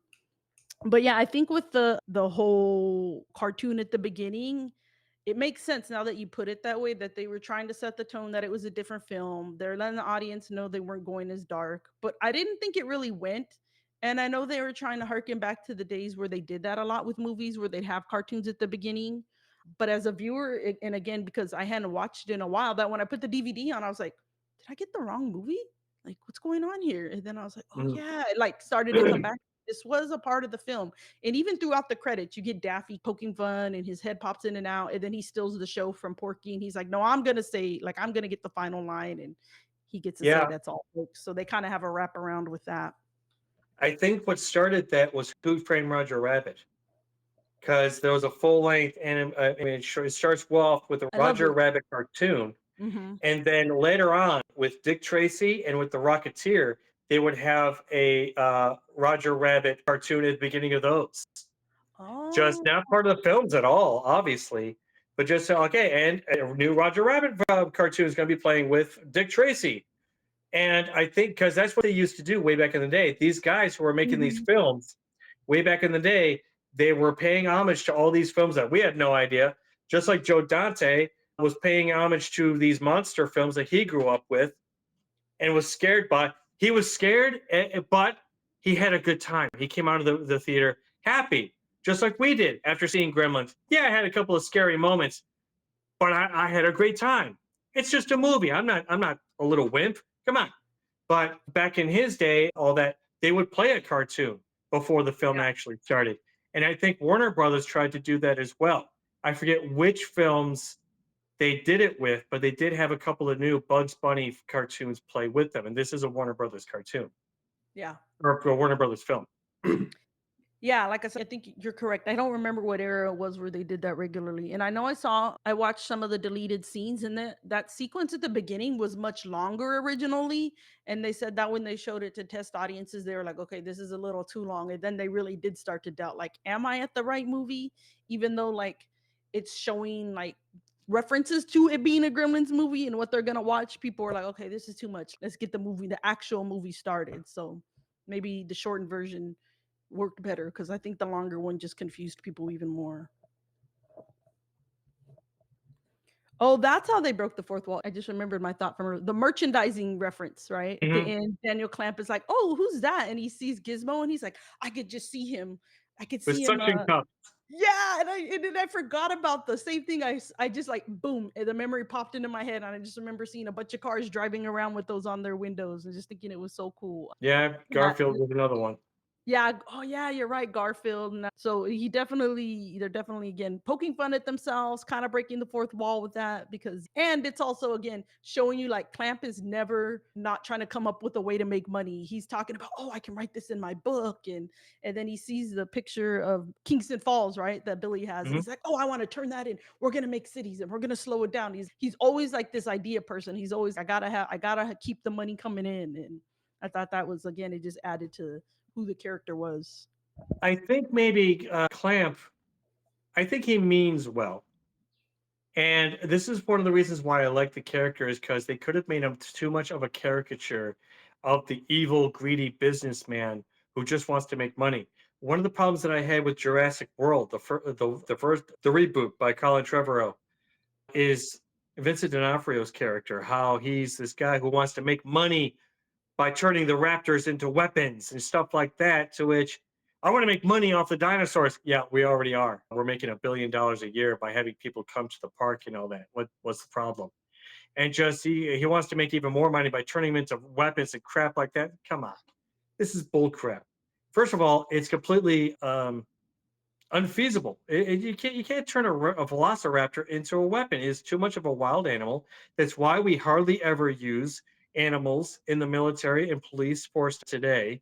But yeah, I think with the whole cartoon at the beginning, it makes sense now that you put it that way that they were trying to set the tone that it was a different film. They're letting the audience know they weren't going as dark, but I didn't think it really went. And I know they were trying to harken back to the days where they did that a lot with movies where they'd have cartoons at the beginning. But as a viewer, and again, because I hadn't watched it in a while, that when I put the DVD on, I was like, did I get the wrong movie? Like, what's going on here? And then I was like, oh Mm. yeah, it like started to come back. This was a part of the film. And even throughout the credits, you get Daffy poking fun and his head pops in and out. And then he steals the show from Porky. And he's like, no, I'm going to say, like, I'm going to get the final line. And he gets to say, Yeah, that's all, folks. So they kind of have a wraparound with that. I think what started that was Who Framed Roger Rabbit, because there was a full length, and I mean, it starts off with a I love Roger it. Rabbit cartoon, Mm-hmm. and then later on with Dick Tracy and with the Rocketeer, they would have a Roger Rabbit cartoon at the beginning of those. Just Oh, not part of the films at all, obviously, but just okay. And a new Roger Rabbit cartoon is going to be playing with Dick Tracy, and I think because that's what they used to do way back in the day. These guys who were making these hmm films way back in the day, they were paying homage to all these films that we had no idea. Just like Joe Dante was paying homage to these monster films that he grew up with and was scared by. He was scared, but he had a good time. He came out of the theater happy, just like we did after seeing Gremlins. Yeah, I had a couple of scary moments, but I had a great time. It's just a movie. I'm not a little wimp. Come on. But back in his day, all that they would play a cartoon before the film yeah. actually started. And I think Warner Brothers tried to do that as well. I forget which films they did it with, but they did have a couple of new Bugs Bunny cartoons play with them. And this is a Warner Brothers cartoon Yeah. or a Warner Brothers film. Yeah, like I said, I think you're correct. I don't remember what era it was where they did that regularly. And I know I watched some of the deleted scenes and that sequence at the beginning was much longer originally. And they said that when they showed it to test audiences, they were like, okay, this is a little too long. And then they really did start to doubt, like, am I at the right movie? Even though like it's showing like references to it being a Gremlins movie and what they're gonna watch, people are like, okay, this is too much. Let's get the actual movie started. So maybe the shortened version worked better because I think the longer one just confused people even more. Oh, that's how they broke the fourth wall. I just remembered my thought from the merchandising reference, right? At the Hmm. end, Daniel Clamp is like, "Oh, who's that?" And he sees Gizmo and he's like, "I could just see him. I could With see him, suction cup. yeah, and then I forgot about the same thing. I just like boom, and the memory popped into my head, and I just remember seeing a bunch of cars driving around with those on their windows and just thinking it was so cool. Yeah, That Garfield was another one. yeah. Oh, yeah. You're right, Garfield. And so they're definitely again poking fun at themselves, kind of breaking the fourth wall with that because, and it's also again showing you like Clamp is never not trying to come up with a way to make money. He's talking about, oh, I can write this in my book, and then he sees the picture of Kingston Falls, right, that Billy has, and Hmm. he's like, oh, I want to turn that in. We're gonna make cities and we're gonna slow it down. He's always like this idea person. He's always I gotta keep the money coming in, and I thought that was again it just added to who the character was. I think maybe Clamp. I think he means well. And this is one of the reasons why I like the character is because they could have made him too much of a caricature of the evil, greedy businessman who just wants to make money. One of the problems that I had with Jurassic World, the first, the reboot by Colin Trevorrow, is Vincent D'Onofrio's character. How he's this guy who wants to make money by turning the raptors into weapons and stuff like that. To which I want to make money off the dinosaurs. Yeah, we already are. We're making $1 billion a year by having people come to the park and all that. What's the problem? And just he wants to make even more money by turning them into weapons and crap like that. Come on, this is bull crap. First of all, it's completely unfeasible. You can't turn a velociraptor into a weapon. It's too much of a wild animal. That's why we hardly ever use animals in the military and police force today.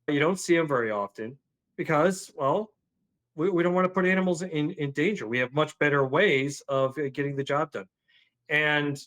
You don't see them very often because, well, we don't want to put animals in danger. We have much better ways of getting the job done. And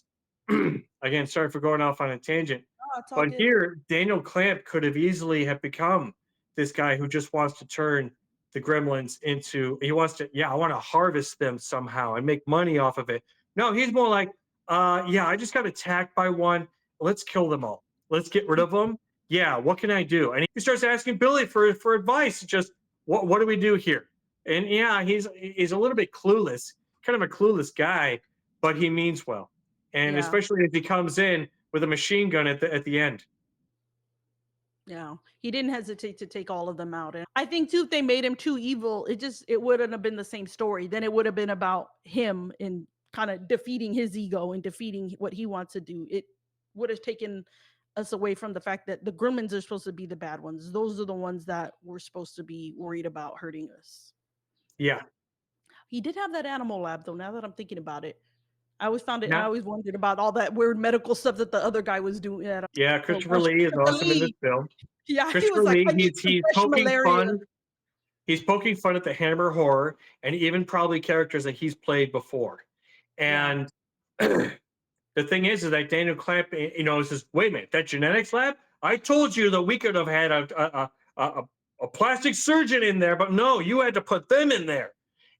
again, sorry for going off on a tangent, Oh, it's all but good. here Daniel Clamp could have easily have become this guy who just wants to turn the gremlins into he wants to yeah I want to harvest them somehow and make money off of it. No, he's more like yeah, I just got attacked by one. Let's kill them all. Let's get rid of them. Yeah, what can I do? And he starts asking Billy for advice. Just what do we do here? And yeah, he's a little bit clueless, kind of a clueless guy, but he means well. And Yeah, especially if he comes in with a machine gun at the end. yeah. He didn't hesitate to take all of them out, and I think too, if they made him too evil, it wouldn't have been the same story. Then it would have been about him and kind of defeating his ego and defeating what he wants to do. It would have taken us away from the fact that the Gremlins are supposed to be the bad ones. Those are the ones that we're supposed to be worried about hurting us. Yeah. He did have that animal lab though. Now that I'm thinking about it, I always found it. I Now, always wondered about all that weird medical stuff that the other guy was doing. At, yeah, well, Christopher Lee is Christopher awesome in this Lee, film. yeah, he Christopher was like, Lee, "I need some he's fresh poking malaria." fun. He's poking fun at the Hammer horror and even probably characters that he's played before. Yeah, And the thing is that Daniel Clamp, says, wait a minute, that genetics lab? I told you that we could have had a plastic surgeon in there, but no, you had to put them in there.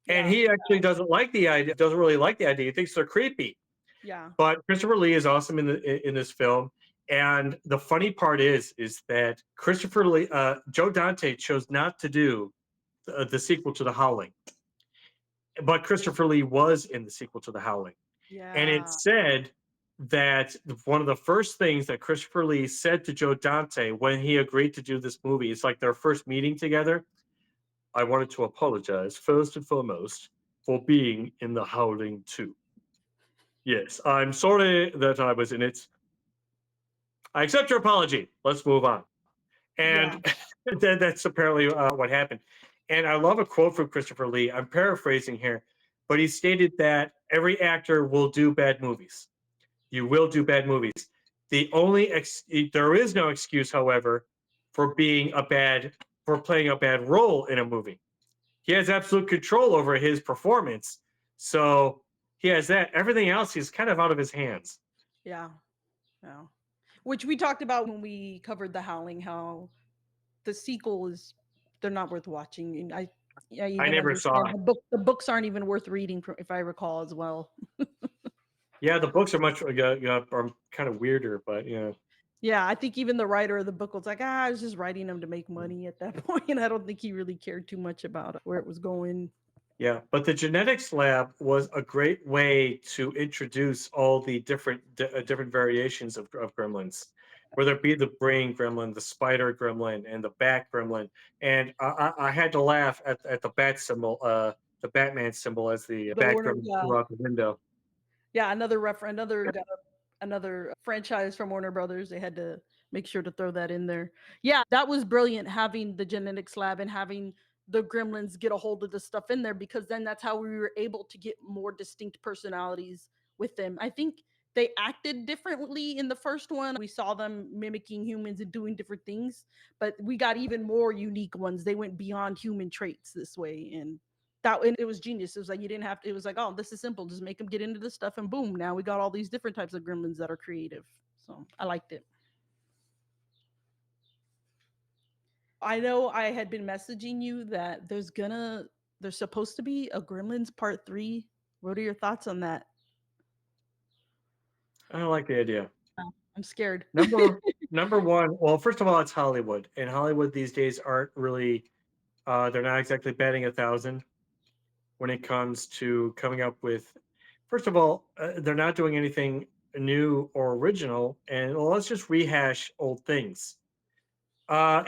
And yeah, he actually doesn't like the idea, doesn't really like the idea. He thinks they're creepy. yeah. But Christopher Lee is awesome in this film. And the funny part is that Christopher Lee, Joe Dante chose not to do the sequel to The Howling, but Christopher Lee was in the sequel to The Howling. And it Yeah. said that one of the first things that Christopher Lee said to Joe Dante when he agreed to do this movie, it's like their first meeting together. I wanted to apologize first and foremost for being in The Howling 2. Yes, I'm sorry that I was in it. I accept your apology. Let's move on. Yeah. And that's apparently what happened. And I love a quote from Christopher Lee. I'm paraphrasing here, but he stated that every actor will do bad movies. You will do bad movies. There is no excuse, however, for playing a bad role in a movie. He has absolute control over his performance, so he has that. Everything else is kind of out of his hands. Yeah. Yeah. Which we talked about when we covered The Howling, how the sequel is they're not worth watching. And I I even never saw understand it. the books aren't even worth reading if I recall as well. Yeah, the books are much are kind of weirder, but yeah. Yeah, I think even the writer of the book was like, I was just writing them to make money at that point. And I don't think he really cared too much about where it was going. Yeah, but the genetics lab was a great way to introduce all the different variations of gremlins, whether it be the brain gremlin, the spider gremlin, and the bat gremlin. And I had to laugh at the bat symbol, the Batman symbol as the The bat Warner, gremlin yeah. flew out the window. Yeah, another another franchise from Warner Brothers. They had to make sure to throw that in there. Yeah, that was brilliant having the genetics lab and having the gremlins get a hold of the stuff in there because then that's how we were able to get more distinct personalities with them. I think they acted differently in the first one. We saw them mimicking humans and doing different things, but we got even more unique ones. They went beyond human traits this way, and it was genius. It was like you didn't have to. It was like, oh, this is simple. Just make them get into this stuff, and boom, now we got all these different types of gremlins that are creative. So I liked it. I know I had been messaging you that there's supposed to be a Gremlins Part 3. What are your thoughts on that? I don't like the idea. I'm scared. Number one, well, first of all, it's Hollywood, and Hollywood these days aren't really they're not exactly batting 1,000 when it comes to coming up with. First of all, they're not doing anything new or original, and well, let's just rehash old things.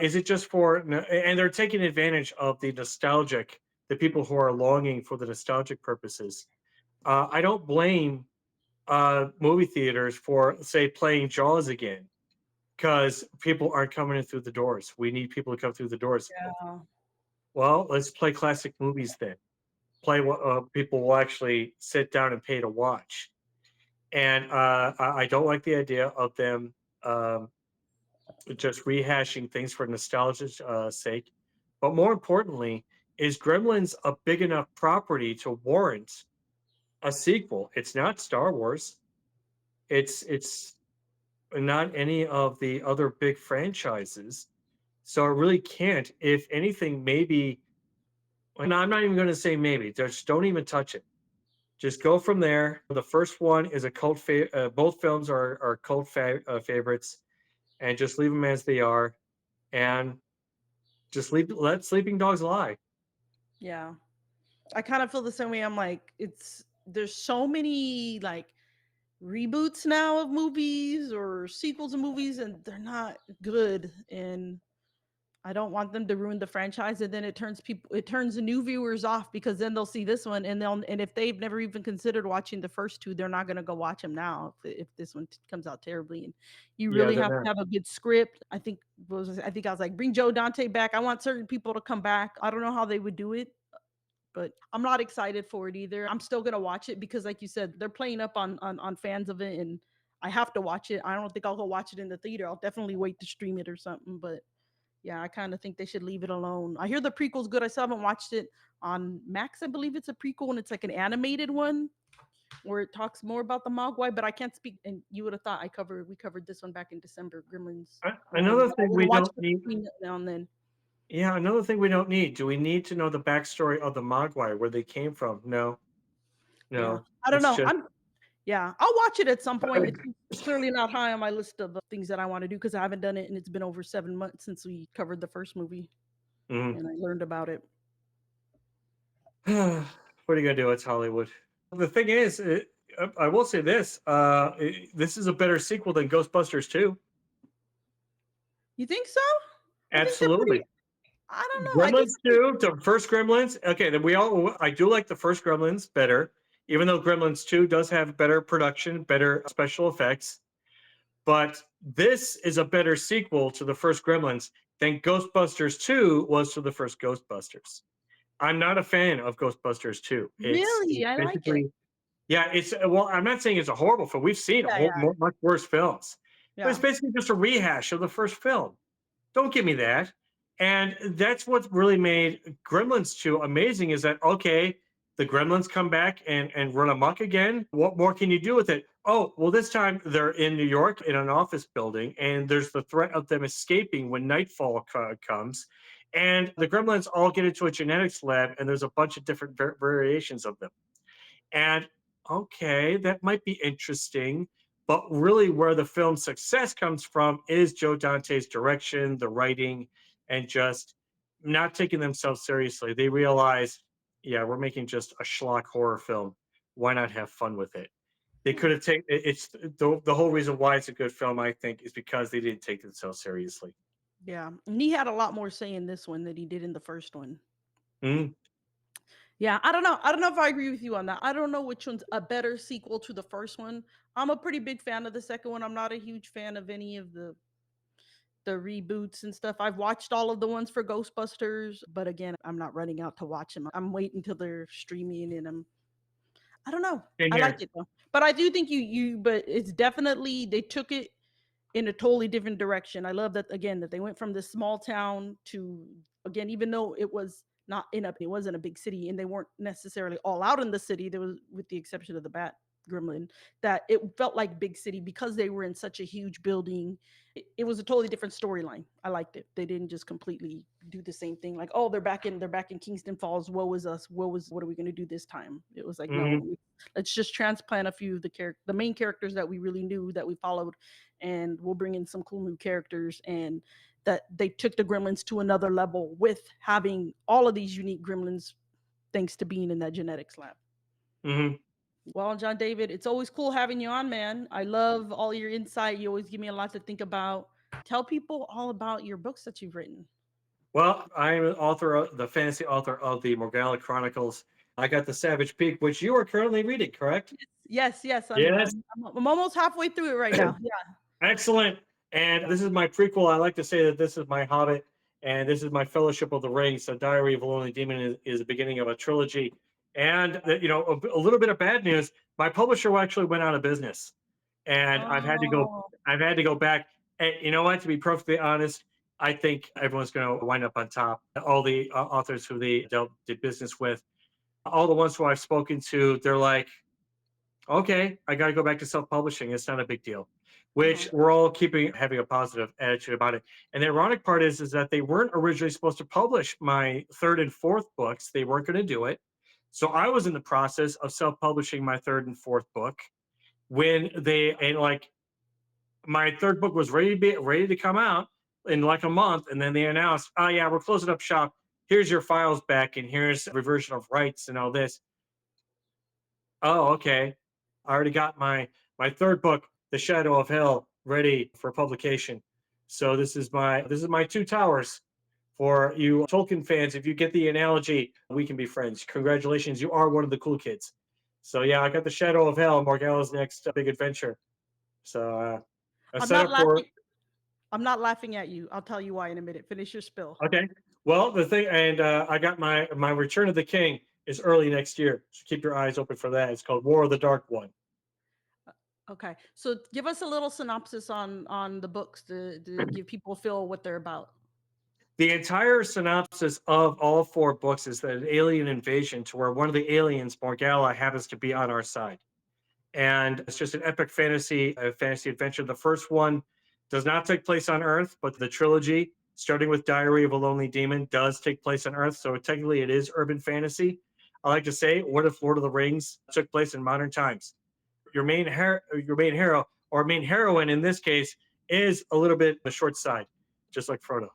Is it just for? And they're taking advantage of the people who are longing for the nostalgic purposes. I don't blame movie theaters for, say, playing Jaws again because people aren't coming in through the doors. We need people to come through the doors. Yeah. Well, let's play classic movies then. Play what people will actually sit down and pay to watch. And I don't like the idea of them um, just rehashing things for nostalgia's sake. But more importantly, is Gremlins a big enough property to warrant a sequel? It's not Star Wars. It's not any of the other big franchises. So it really can't. If anything, maybe. No, I'm not even going to say maybe. Just don't even touch it. Just go from there. The first one is a both films are cult favorites, and just leave them as they are, and just let sleeping dogs lie. Yeah. I kind of feel the same way. I'm like, there's so many like reboots now of movies or sequels of movies, and they're not good. And I don't want them to ruin the franchise, and then it turns the new viewers off because then they'll see this one, and if they've never even considered watching the first two, they're not going to go watch them now if this one comes out terribly. And you Yeah, really they're have to not. have a good script. I think I was like, bring Joe Dante back. I want certain people to come back. I don't know how they would do it, but I'm not excited for it either. I'm still gonna watch it because, like you said, they're playing up on fans of it, and I have to watch it. I don't think I'll go watch it in the theater. I'll definitely wait to stream it or something. But yeah, I kind of think they should leave it alone. I hear the prequel's good. I still haven't watched it on Max. I believe it's a prequel, and it's like an animated one where it talks more about the Mogwai. But I can't speak. And you would have thought we covered this one back in December, Gremlins one. Another But I thing would we have watched don't it need. between now and then. Yeah, another thing we don't need. Do we need to know the backstory of the Mogwai, where they came from? No, Yeah, no. I don't It's know. just. Yeah, I'll watch it at some point. It's clearly not high on my list of things that I want to do because I haven't done it, and it's been over 7 months since we covered the first movie, Mhm. and I learned about it. What are you gonna do? It's Hollywood. The thing is, I will say this: this is a better sequel than Ghostbusters 2. You think so? I think they're pretty. Absolutely. I don't know. I guess Gremlins 2, the first Gremlins. Okay, then I do like the first Gremlins better, even though Gremlins 2 does have better production, better special effects. But this is a better sequel to the first Gremlins than Ghostbusters 2 was to the first Ghostbusters. I'm not a fan of Ghostbusters 2. It's really. I like it. basically, yeah, well, I'm not saying it's a horrible film. We've seen Yeah, yeah, much worse films, but it's yeah. basically just a rehash of the first film. Don't give me that. And that's what really made Gremlins 2 amazing is that, okay, the Gremlins come back and run amok again. What more can you do with it? Oh, well, this time they're in New York in an office building, and there's the threat of them escaping when nightfall comes. And the Gremlins all get into a genetics lab, and there's a bunch of different variations of them. And okay, that might be interesting. But really, where the film's success comes from is Joe Dante's direction, the writing, and just not taking themselves seriously. They realize yeah, we're making just a schlock horror film. Why not have fun with it? They Hmm. could have taken it's the whole reason why it's a good film, I think, is because they didn't take themselves seriously. Yeah, and he had a lot more say in this one than he did in the first one. Mm, Yeah, I don't know. I don't know if I agree with you on that. I don't know which one's a better sequel to the first one. I'm a pretty big fan of the second one. I'm not a huge fan of any of the reboots and stuff. I've watched all of the ones for Ghostbusters, but again, I'm not running out to watch them. I'm waiting till they're streaming and I don't know. in I like here. it though. But I do think but it's definitely they took it in a totally different direction. I love that again that they went from this small town to again, even though it was not in a it wasn't a big city and they weren't necessarily all out in the city. There was with the exception of the bat gremlin that it felt like big city because they were in such a huge building. It was a totally different storyline. I liked it. They didn't just completely do the same thing like, oh, they're back in Kingston Falls. Woe is us. What are we going to do this time? It was like, Mhm, no, let's just transplant a few of the main characters that we really knew that we followed and we'll bring in some cool new characters and that they took the gremlins to another level with having all of these unique gremlins thanks to being in that genetics lab. mhm. Well, John David, it's always cool having you on, man. I love all your insight. You always give me a lot to think about. Tell people all about your books that you've written. Well, I'm an author, the fantasy author of the Morgella Chronicles. I got the Savage Peak, which you are currently reading, correct? Yes, yes, I'm Yes. I'm I'm almost halfway through it right now. Yeah. Excellent. And this is my prequel. I like to say that this is my Hobbit and this is my Fellowship of the Ring. So Diary of a Lonely Demon is the beginning of a trilogy. And a little bit of bad news. My publisher actually went out of business, and Oh. I've had to go back. And you know what? To be perfectly honest, I think everyone's going to wind up on top. All the authors who they did business with, all the ones who I've spoken to, they're like, okay, I got to go back to self publishing. It's not a big deal, Uh-huh. which we're all keeping having a positive attitude about it. And the ironic part is that they weren't originally supposed to publish my third and fourth books. They weren't going to do it. So I was in the process of self publishing my third and fourth book when and like my third book was ready to come out in like a month. And then they announced, oh, yeah, we're closing up shop. Here's your files back, and here's reversion of rights and all this. Oh, okay. I already got my third book, The Shadow of Hell, ready for publication. So this is my two towers for you Tolkien fans. If you get the analogy, we can be friends. Congratulations, you are one of the cool kids. So yeah, I got The Shadow of Hell, Morgella's next big adventure. So I I'm set not up for laughing. I'm not laughing at you. I'll tell you why in a minute. Finish your spill. okay. Well, the thing, and I got my Return of the King is early next year. So keep your eyes open for that. It's called War of the Dark One. Okay. So give us a little synopsis on the books to give people a feel what they're about. The entire synopsis of all four books is that an alien invasion to where one of the aliens, Morgella, happens to be on our side. And it's just an epic fantasy adventure. The first one does not take place on Earth, but the trilogy, starting with Diary of a Lonely Demon, does take place on Earth. So technically it is urban fantasy. I like to say, what if Lord of the Rings took place in modern times? Your main hero or main heroine in this case is a little bit the short side, just like Frodo.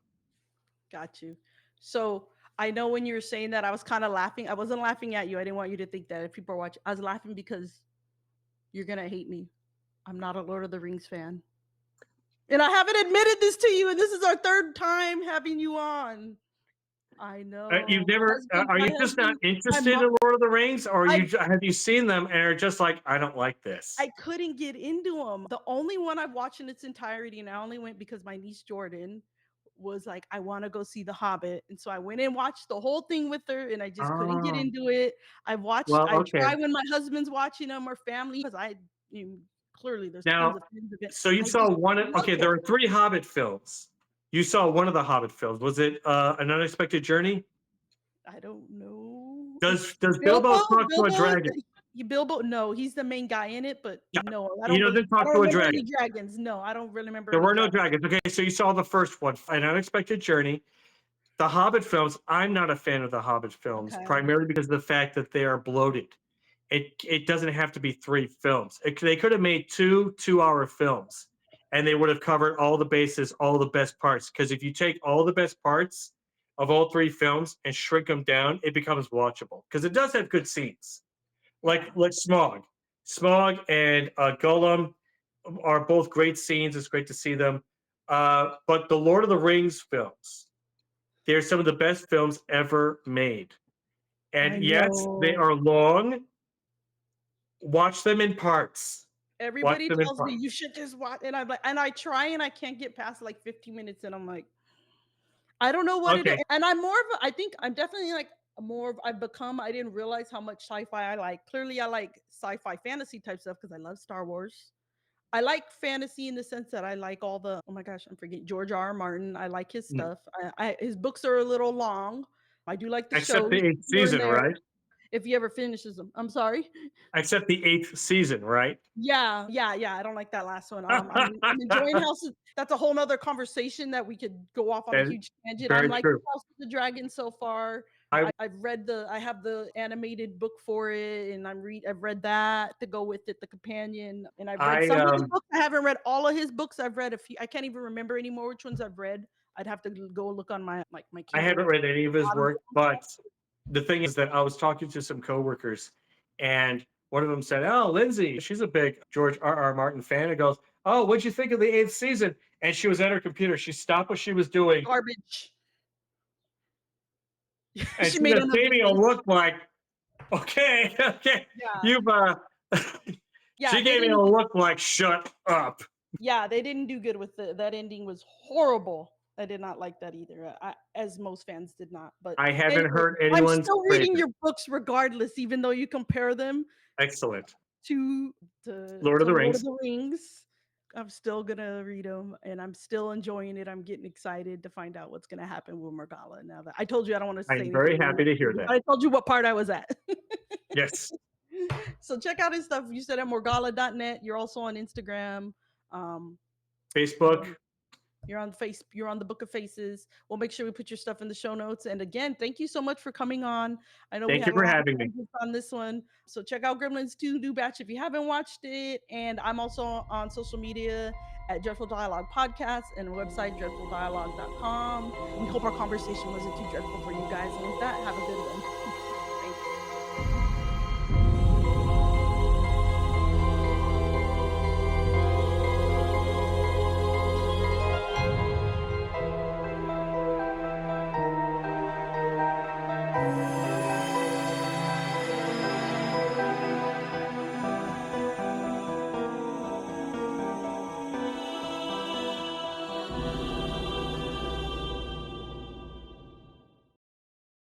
Got you. So I know when you were saying that, I was kind of laughing. I wasn't laughing at you. I didn't want you to think that if people are watching. I was laughing because you're gonna hate me. I'm not a Lord of the Rings fan. And I haven't admitted this to you, and this is our third time having you on. I You've know. never? Are My you just not husband, my interested mom. in Lord of the Rings, or I have you seen them and are just like, I don't like I this? couldn't get into them. The only one I've watched in its entirety, and I only went because my niece Jordan was like, "I wanna go see The Hobbit," and so I went and watched the whole thing with her, and I just couldn't get Oh, into it. well, I okay. try when my husband's watching them or family, 'cause clearly there's tons Now, of fans of it. so you I saw just one. loved Okay, it. there are three Hobbit films. You saw one of the Hobbit films. Was it An Unexpected Journey? I don't know. It's Does Bilbo Bilbo. talk to a Bilbo is dragon? Bilbo. No, he's the main guy in it, but Yeah, no, I he don't believe. doesn't I talk don't to a remember any dragon. dragons. No, I don't really remember There any were no dragons. dragons. Okay, so you saw the first one, An Unexpected Journey. The Hobbit films, I'm not a fan of the Hobbit films, Okay. primarily because of the fact that they are bloated. It doesn't have to be three films. They could have made 2 2-hour films, and they would have covered all the bases, all the best parts. Because if you take all the best parts of all three films and shrink them down, it becomes watchable because it does have good scenes. Yeah. Like Smog, Smog and Gollum are both great scenes. It's great to see them. But the Lord of the Rings films, they're some of the best films ever made. I And yes, they know. are long. Watch them in parts. Watch Everybody them in tells me parts. you should just watch, and I'm like, and I try and I can't get past like 15 minutes, and I'm like, I don't know what it is. Okay, And I'm more of a, I think I'm definitely like more of, I've become, I didn't realize how much sci-fi I like. Clearly, I like sci-fi fantasy type stuff because I love Star Wars. I like fantasy in the sense that I like all the, oh my gosh, I'm forgetting George R. R. Martin. I like his mm, stuff. His books are a little long. I do like the except shows the eighth here and season, there right? if he ever finishes them. I'm sorry. Except the eighth season, right? Yeah, yeah, yeah. I don't like that last one. I'm enjoying House of, that's a whole nother conversation that we could go off on a And huge tangent. I'm very liking true. House of the Dragon so far. I I've read I have the animated book for it, and I've read that to go with it, the companion, and I've read I some of his books. I haven't read all of his books. I've read a few. I can't even remember anymore which ones I've read. I'd have to go look on my like my I Kindle haven't or read any of his Audible. work, but the thing is that I was talking to some coworkers, and one of them said, "Oh, Lindsay, she's a big George R. R. Martin fan." And goes, "Oh, what'd you think of the eighth season?" And she was at her computer. She stopped what she was doing, Garbage. and She she made just another gave me a face. look like, "Okay, okay, Yeah, you've." yeah. She They gave me a didn't. look like, "Shut up." Yeah, they didn't do good with that ending was horrible. I did not like that either. As most fans did not. But I haven't anyway, heard I'm anyone's still praise reading it. your books regardless, even though you compare them Excellent. to to Lord of to the Lord of Rings. the Rings. I'm still gonna read them, and I'm still enjoying it. I'm getting excited to find out what's gonna happen with Morgalla. Now that I told you, I don't want to say I'm anything very more. happy to hear that. I told you what part I was at. Yes, So check out his stuff. You said at morgalla.net. You're also on Instagram. Um, Facebook. you're on the Book of Faces. We'll make sure we put your stuff in the show notes. And again, thank you so much for coming on. I know we Thank had you a for lot of having me. tangents on this one. So check out Gremlins 2 New Batch if you haven't watched it. And I'm also on social media at Dreadful Dialogue Podcast and website dreadfuldialogue.com. We hope our conversation wasn't too dreadful for you guys. And with that, have a good one.